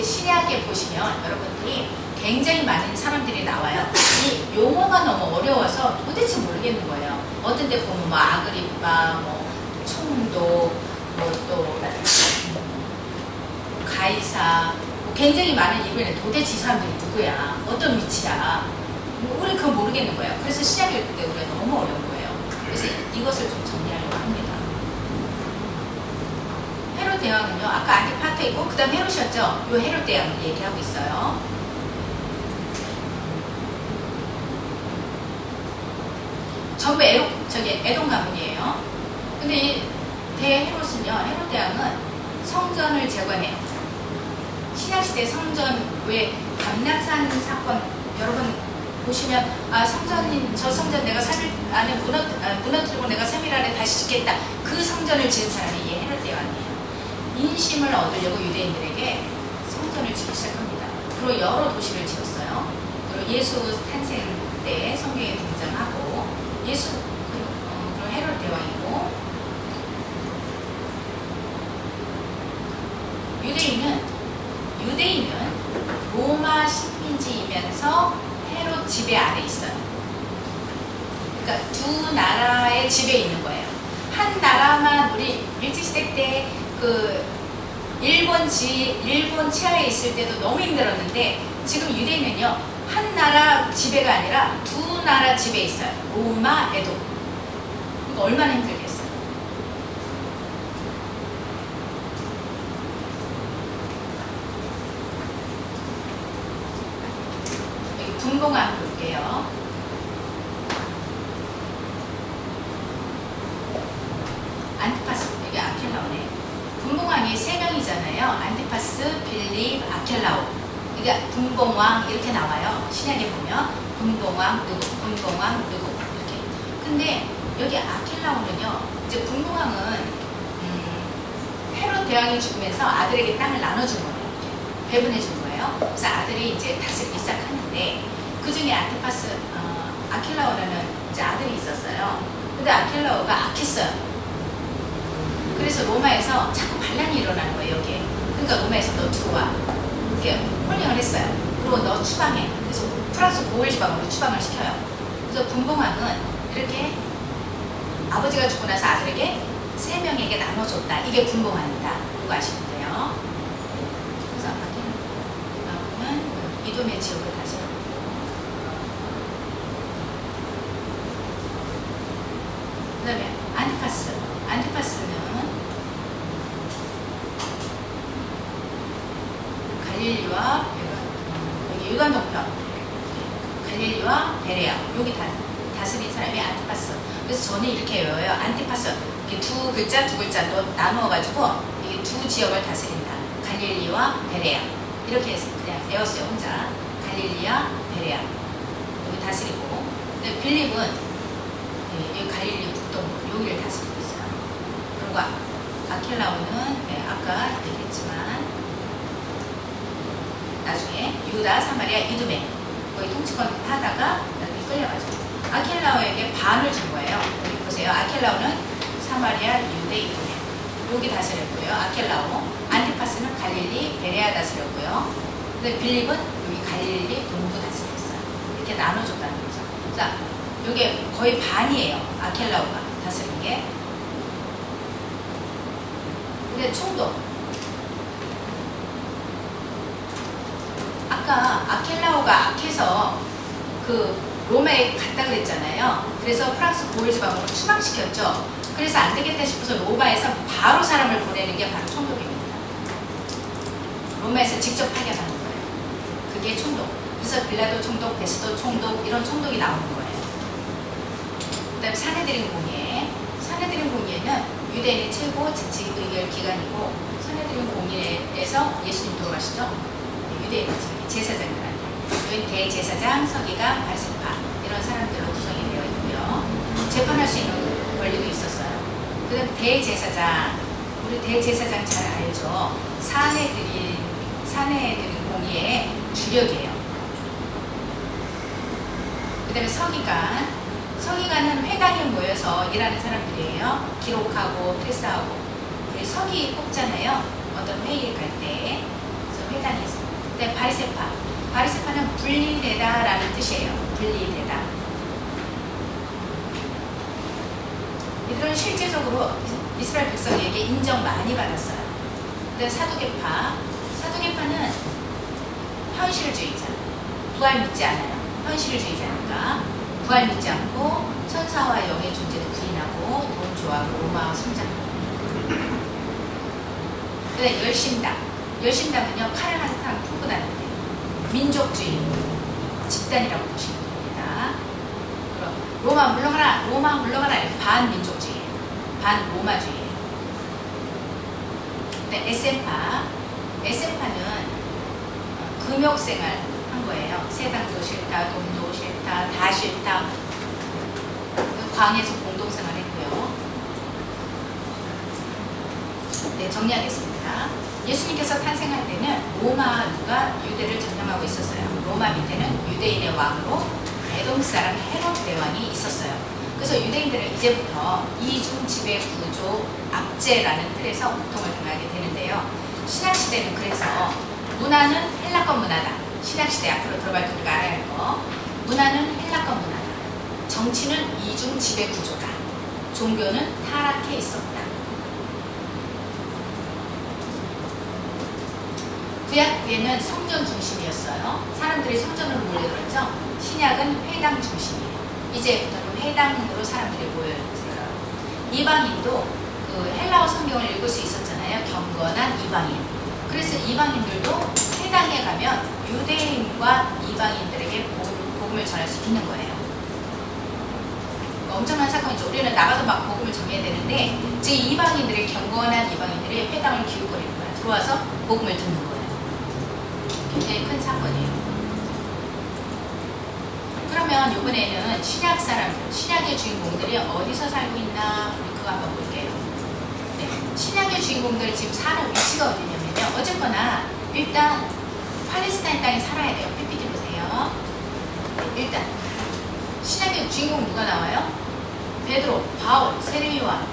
신약에 보시면 여러분들이 굉장히 많은 사람들이 나와요. 이 용어가 너무 어려워서 도대체 모르겠는 거예요. 어떤 데 보면 뭐 아그리빠, 뭐 총독, 뭐 또 가이사, 뭐 굉장히 많은 이름인데 도대체 이 사람들이 누구야? 어떤 위치야? 우리 그거 모르겠는 거예요. 그래서 신약 읽을 때 우리가 너무 어려운 거예요. 그래서 이것을 좀 정리하려고 합니다. 헤롯 대왕은요, 아까 안티파터 있고 그 다음 헤롯이었죠. 요 헤롯 대왕을 얘기하고 있어요. 전부 에돔 가문이에요. 근데 이 대헤롯은요, 헤롯 대왕은 성전을 재건해요. 신약시대 성전, 왜 감람산 사건 여러분 보시면 저 성전 내가 3일 안에 무너뜨리고 내가 3일 안에 다시 짓겠다. 그 성전을 지은 사람이 이 헤롯 대왕이에요. 인심을 얻으려고 유대인들에게 성전을 짓기 시작합니다. 그리고 여러 도시를 지었어요. 그리고 예수 탄생 때 성경에 등장하고 그리고 헤롯 대왕이고, 유대인은 로마 식민지이면서 헤롯 지배 아래 있어요. 그러니까 두 나라의 지배에 있는 거예요. 한 나라만 우리 일제시대 때 그 일본 치하에 있을 때도 너무 힘들었는데 지금 유대인은요 한 나라 지배가 아니라 두 나라 지배에 있어요. 로마, 에돔. 그러니까 얼마나 힘들겠어요. 여기 분봉왕 볼게요. 안티파스, 여기 아켈라오네. 분봉왕이 3명이잖아요. 안티파스, 빌립, 아켈라오. 그러니까 분봉왕 이렇게 나와요. 신약에 보면 분봉왕 누구, 분봉왕 누구 이렇게. 근데 여기 아켈라오는요, 이제 분봉왕은 헤롯 대왕이 죽으면서 아들에게 땅을 나눠준 거예요. 이렇게 배분해준 거예요. 그래서 아들이 이제 다스리기 시작하는데 그 중에 안티파스, 아켈라오라는 이제 아들이 있었어요. 근데 아켈라오가 악했어요. 그래서 로마에서 자꾸 반란이 일어나는 거예요, 여기에. 그러니까 로마에서 너 들어와. 이렇게 홀링을 했어요. 그리고 너 추방해. 그래서 프랑스 고을 지방으로 추방을 시켜요. 그래서 분봉왕은 이렇게 아버지가 죽고 나서 아들에게 3명에게 나눠줬다. 이게 분봉왕이다. 이거 아시면 돼요. 그래서 아버지는 이돔의 지역을 다시 하고. 그 다음에 안티파스는 갈릴리와 여기 유관동편, 갈릴리와 베레아, 여기 다스린 사람이 안티파스. 그래서 저는 이렇게 외워요. 안티파스 이렇게 두 글자 나누어가지고 이게 두 지역을 다스린다. 갈릴리와 베레아 이렇게 해서 그냥 외웠어요 혼자. 갈릴리와 베레아 여기 다스리고, 근데 빌립은 여기 갈릴리 북동부 여기를 다스리고 있어요. 그리고 아켈라오는 아까 얘기했지만 나중에 유다, 사마리아, 이두메 거기 통치권 하다가 여기 끌려가죠. 아켈라오에게 반을 준 거예요. 여기 보세요. 아켈라오는 사마리아, 유대, 이두메 여기 다스렸고요. 아켈라오. 안티파스는 갈릴리, 베레아 다스렸고요. 근데 빌립은 여기 갈릴리 동부 다스렸어요. 이렇게 나눠줬다는 거죠. 자, 이게 거의 반이에요. 아켈라오가 다스린 게. 근데 총독. 아까 아켈라오가 악해서 그 로마에 갔다 그랬잖아요. 그래서 프랑스 고을 지방으로 추방시켰죠. 그래서 안 되겠다 싶어서 로마에서 바로 사람을 보내는 게 바로 총독입니다. 로마에서 직접 파견하는 거예요. 그게 총독. 그래서 빌라도 총독, 베스도 총독 이런 총독이 나오는 거예요. 그 다음에 사내들인 공예. 사내들인 공예는 유대인의 최고 정치 의결 기관이고, 사내들인 공예에서 예수님 돌아가시죠. 유대인 제사장들한테. 여기 대제사장, 서기관, 발생파 이런 사람들로 구성이 되어 있고요. 재판할 수 있는 권리도 있었어요. 그 다음에 대제사장, 우리 대제사장 잘 알죠. 사내들인 공예의 주력이에요. 그 다음에 서기관은 회당에 모여서 일하는 사람들이에요. 기록하고 필사하고. 우리 서기 뽑잖아요. 어떤 회의에 갈 때. 그래서 해당해서. 근데 바리세파. 바리세파는 분리되다라는 뜻이에요. 분리되다. 이들은 실제적으로 이스라엘 백성에게 인정 많이 받았어요. 근데 사두개파는 현실주의자. 부활 믿지 않아요. 현실주의자니까 부활 믿지 않고 천사와 영의 존재를 부인하고 돈 좋아하고 로마와 성장하고. 근데 열심당은요 칼을 항상 품고 다니는데 민족주의 집단이라고 보시면 됩니다. 그럼 로마 물러가라 반민족주의, 반로마주의. 근데 에센파는 금욕생활 한 거예요. 세상도 싫다, 돈도 싫다, 다 싫다. 광에서 공동생활 했고요. 네, 정리하겠습니다. 예수님께서 탄생할 때는 로마가 유대를 점령하고 있었어요. 로마 밑에는 유대인의 왕으로 에돔 사람 헤롯 대왕이 있었어요. 그래서 유대인들은 이제부터 이중 지배 구조 압제라는 틀에서 고통을 당하게 되는데요. 신약시대는 그래서 문화는 헬라권 문화다. 신약시대 앞으로 들어갈 때 우리가 알아야 할 거. 문화는 헬라권 문화다. 정치는 이중 지배 구조다. 종교는 타락해 있었다. 구약 때는 성전 중심이었어요. 사람들이 성전으로 몰려들었죠. 신약은 회당 중심이에요. 이제부터는 회당으로 사람들이 모여들어요. 이방인도 그 헬라어 성경을 읽을 수 있었잖아요. 경건한 이방인. 그래서 이방인들도 회당에 가면 유대인과 이방인들에게 복음을 전할 수 있는 거예요. 엄청난 사건이죠. 우리는 나가서 막 복음을 전해야 되는데 지금 이방인들의 경건한 이방인들이 회당을 기웃거리는 거예요. 들어와서 복음을 듣는 거예요. 굉장히 큰 사건이에요. 그러면 이번에는 신약 사람들, 신약의 주인공들이 어디서 살고 있나 우리 그거 한번 볼게요. 네, 신약의 주인공들이 지금 사는 위치가 어디냐면요. 어쨌거나 일단 팔레스타인 땅에 살아야 돼요. PPT 보세요. 네, 일단 신약의 주인공 누가 나와요? 베드로, 바울, 세례 요한,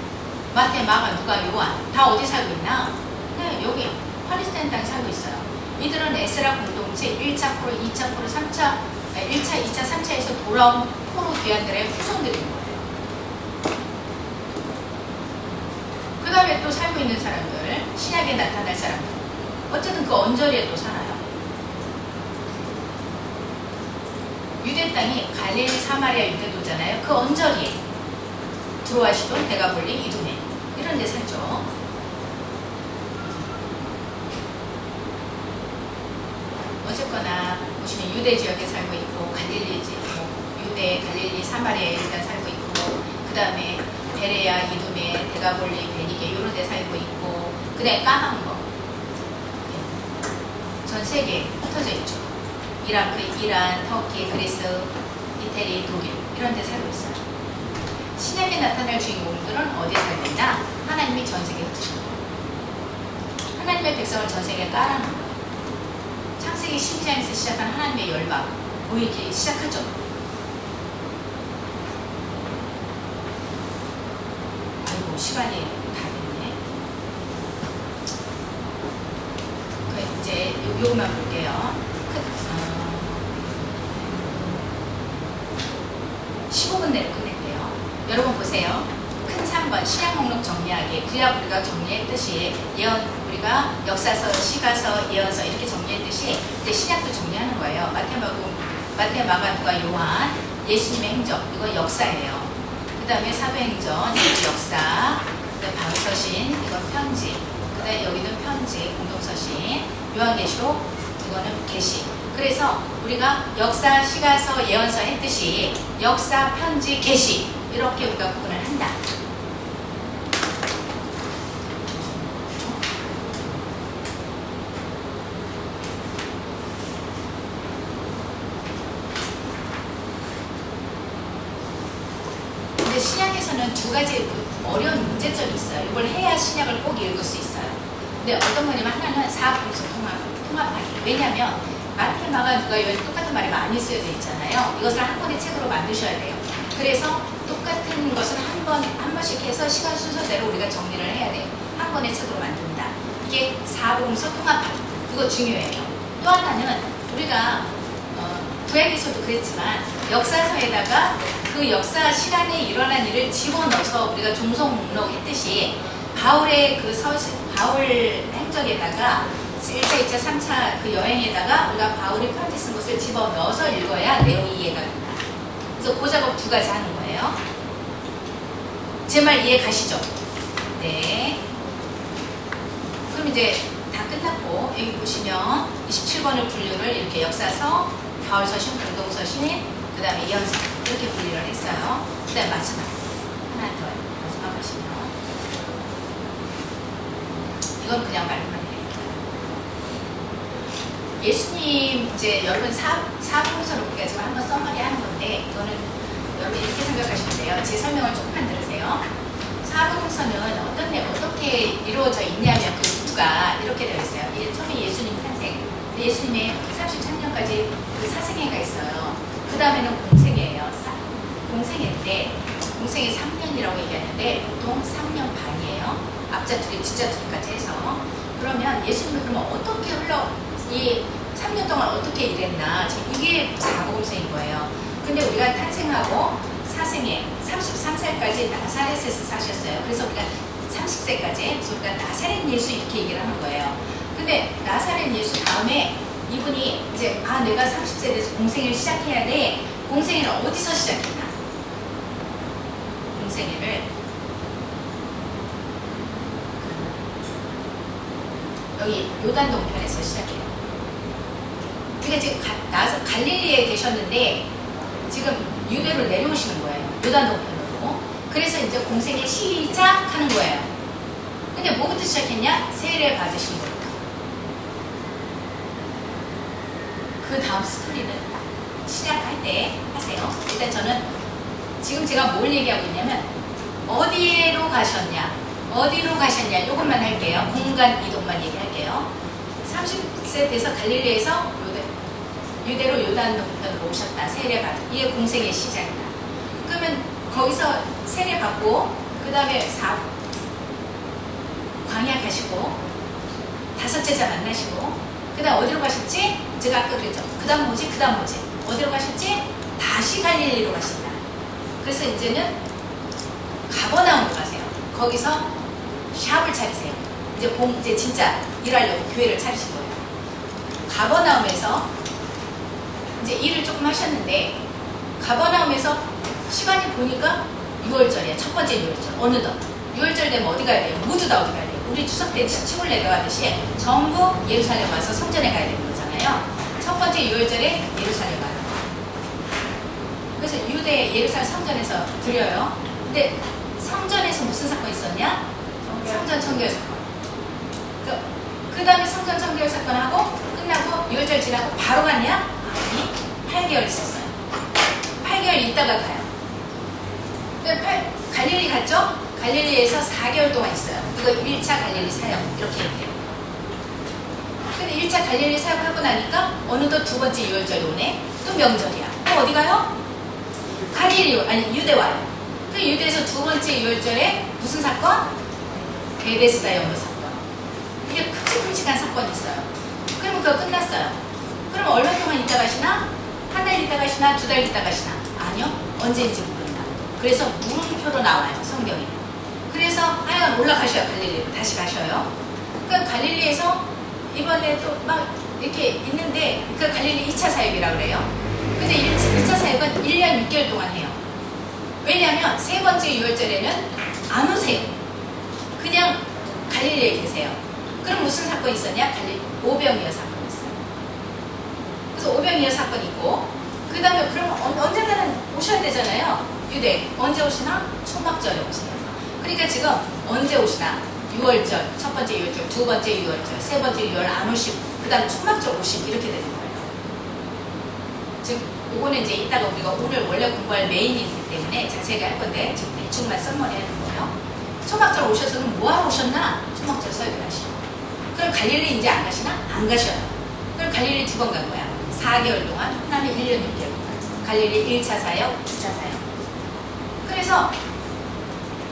마태, 마가, 누가, 요한 다 어디 살고 있나? 네, 여기 팔레스타인 땅에 살고 있어요. 이들은 에스라 공동체 1차 포로, 2차 포로, 3차, 1차, 2차, 3차에서 돌아온 포로 귀환들의 후손들인 거예요. 그 다음에 또 살고 있는 사람들, 신약에 나타날 사람들. 어쨌든 그 언저리에 또 살아요. 유대 땅이 갈릴리, 사마리아, 유대도잖아요. 그 언저리에 드로아 시돈, 데가볼리, 이두메 이런 데 살죠. 어쨌거나 보시면 유대 지역에 살고 있고 갈릴리 지역, 유대, 갈릴리, 사마리아에 일단 살고 있고 그 다음에 베레아, 이두메, 데가볼리, 베니게 이런 데 살고 있고 그 다음에 까만 거 전 세계에 흩어져 있죠. 이라크, 이란, 터키, 그리스, 이태리, 독일 이런 데 살고 있어요. 신약에 나타날 주인공들은 어디에 살고 있나? 하나님이 전 세계에 흩으신 거예요. 하나님의 백성을 전 세계에 깔아놓은 거예요. 창세기 12장에서 시작한 하나님의 열방 보이기 시작하죠. 아이고 시간이 다 됐네. 그래 이제 요것만 볼게요. 15분 내로 끝낼게요. 여러분 보세요. 큰 3번 신약 목록 정리하기. 구약 우리가 정리했듯이 우리가 역사서, 시가서, 예언서 이렇게 정리했듯이 이제 신약도 정리하는 거예요. 마태, 마가, 누가, 요한, 예수님의 행적 이거 역사예요. 그 다음에 사도행전 이거 역사, 그다음에 방서신 이건 편지, 그 다음에 여기는 편지, 공동서신, 요한계시록 이거는 계시. 그래서 우리가 역사, 시가서, 예언서 했듯이 역사, 편지, 계시 이렇게 우리가 구분을 한다. 근데 신약에서는 두 가지 어려운 문제점이 있어요. 이걸 해야 신약을 꼭 읽을 수 있어요. 근데 어떤 거냐면 하나는 사복음서 통합하기. 왜냐하면 마태, 마가, 누가 요한 똑같은 말이 많이 쓰여져 있잖아요. 이것을 한 권의 책으로 만드셔야 돼요. 그래서 똑같은 것을 한 번씩 해서 시간 순서대로 우리가 정리를 해야 돼요. 한 권의 책으로 만든다. 이게 사복음서 통합하기. 그거 중요해요. 또 하나는 우리가 구약에서도 그랬지만 역사서에다가 그 역사 시간에 일어난 일을 집어넣어서 우리가 종속 목록했듯이 바울의 그 바울 행적에다가 1차, 2차, 3차 그 여행에다가 우리가 바울이 편지 쓴 것을 집어넣어서 읽어야 내용이 이해가 된다. 그래서 그 작업 두 가지 하는 거예요. 제 말 이해 가시죠? 네. 그럼 이제 다 끝났고 여기 보시면 27번을 분류를 이렇게 역사서, 바울서신, 공동서신, 그 다음에 이현서 이렇게 분류를 했어요. 그 다음에 마지막 하나 더 마지막 하시면 이건 그냥 말만 해요. 예수님 이제 여러분 사부서로 우리가 지금 한번 써머리 하는 건데 이거는 여러분 이렇게 생각하시면 돼요. 제 설명을 조금만 들으세요. 사부서는 어떻게 이루어져 있냐면 그 구가 이렇게 되어 있어요. 처음에 예수님 탄생, 예수님의 33년까지 그 사생애가 있어요. 그 다음에는 공생애예요. 공생애인데 공생애 3년이라고 얘기하는데 보통 3년 반이에요. 앞자투리, 뒷자투리까지 해서. 그러면 예수님은 그러면 어떻게 이 3년 동안 어떻게 일했나? 지금 이게 사복음서인 거예요. 근데 우리가 탄생하고 사생애 33살까지 나사렛에서 사셨어요. 그래서 우리가 30세까지 그래서 우리가 나사렛 예수 이렇게 얘기를 하는 거예요. 근데 나사렛 예수 다음에 이분이 이제 내가 30세 돼서 공생애를 시작해야 돼. 공생애를 어디서 시작했나? 공생애를 여기 요단 동편에서 시작해요. 그러니까 지금 나서 갈릴리에 계셨는데 지금 유대로 내려오시는 거예요. 요단 동편으로. 그래서 이제 공생애 시작하는 거예요. 근데 뭐부터 시작했냐? 세례 받으신 거부터. 그 다음 스토리는 시작할 때 하세요. 일단 저는 지금 제가 뭘 얘기하고 있냐면 어디로 가셨냐? 이것만 할게요. 공간 이동만 얘기할게요. 30세 돼서 갈릴리에서 유대로 요단 동편으로 오셨다. 세례 받고 이게 공생의 시작이다. 그러면 거기서 세례 받고 그 다음에 광야 가시고 5제자 만나시고 그 다음 어디로 가셨지? 제가 아까 그랬죠. 그 다음 뭐지? 어디로 가셨지? 다시 갈릴리로 가신다. 그래서 이제는 가버나움으로 가세요. 거기서 샵을 차리세요. 이제 진짜 일하려고 교회를 차리신 거예요. 가버나움에서 이제 일을 조금 하셨는데 가버나움에서 시간이 보니까 6월절이에요. 첫 번째 6월절. 어느덧 6월절 되면 어디 가야 돼요? 모두 다 어디 가야 돼요? 우리 추석 때 시골 내려가듯이 전부 예루살렘 와서 성전에 가야 되는 거잖아요. 첫 번째 6월절에 예루살렘 와요. 그래서 유대 예루살렘 성전에서 드려요. 근데 성전에서 무슨 사건이 있었냐? 성전 청결 사건. 그 다음에 성전 청결 사건 하고 끝나고 6월절 지나고 바로 갔냐? 아니, 8개월 있었어요. 8개월 있다가 가요. 갈릴리 갔죠? 갈릴리에서 4개월 동안 있어요. 이거 1차 갈릴리 사역 이렇게 얘기해요. 근데 1차 갈릴리 사역하고 나니까 어느덧 두 번째 6월절이 오네. 또 명절이야. 또 어디 가요? 유대 와요. 그 유대에서 두 번째 6월절에 무슨 사건? 베데스다 연못 사건. 이게 큼직큼직한 사건이 있어요. 그러면 그거 끝났어요. 그럼 얼마 동안 있다 가시나? 한 달 있다 가시나? 2달 있다 가시나? 아니요. 언제인지 모른다. 그래서 물음표로 나와요. 성경에. 그래서 하여간 올라가셔요. 갈릴리로. 다시 가셔요. 그러니까 갈릴리에서 이번에 또 막 이렇게 있는데 그 갈릴리 2차 사역이라고 그래요. 근데 1차 사역은 1년 6개월 동안 해요. 왜냐하면 세 번째 6월절에는 안 오세요. 그냥 갈릴리에 계세요. 그럼 무슨 사건이 있었냐? 오병이어 사건이 있어요. 그래서 오병이어 사건이 있고 그 다음에 그러면 언젠가는 오셔야 되잖아요. 유대. 언제 오시나? 초막절에 오세요. 그러니까 지금 언제 오시나? 6월절, 첫 번째 6월절, 두 번째 6월절, 세 번째 6월 안 오시고 그 다음 초막절 오시고 이렇게 되는 거예요. 즉 이거는 이제 이따가 우리가 오늘 원래 공부할 메인이기 때문에 자세하게 할 건데 지금 대충만 썸머리 하는 거예요. 초막절 오셔서는 뭐하러 오셨나? 초막절 서유를 하시고 그럼 갈릴리 이제 안 가시나? 안 가셔요. 그럼 갈릴리 두 번 간 거야. 4개월 동안, 그 다음에 1년 6개월 동안. 갈릴리 1차 사역, 2차 사역. 그래서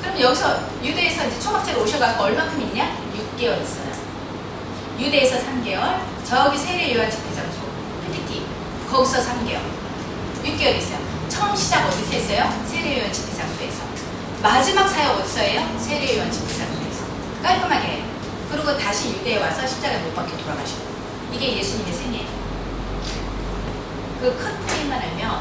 그럼 여기서 유대에서 이제 초막절에 오셔가지고 얼마큼 있냐? 6개월 있어요. 유대에서 3개월, 저기 세례 요한 집회 장소, PPT, 거기서 3개월, 6개월 있어요. 처음 시작 어디서 했어요? 세례 요한 집회 장소에서. 마지막 사역 어디서 해요? 세례 요한 집회 장소에서. 깔끔하게 해요. 그리고 다시 유대에 와서 십자가에 못 박혀 돌아가시고. 이게 예수님의 생애예요. 그 큰 틀만 알면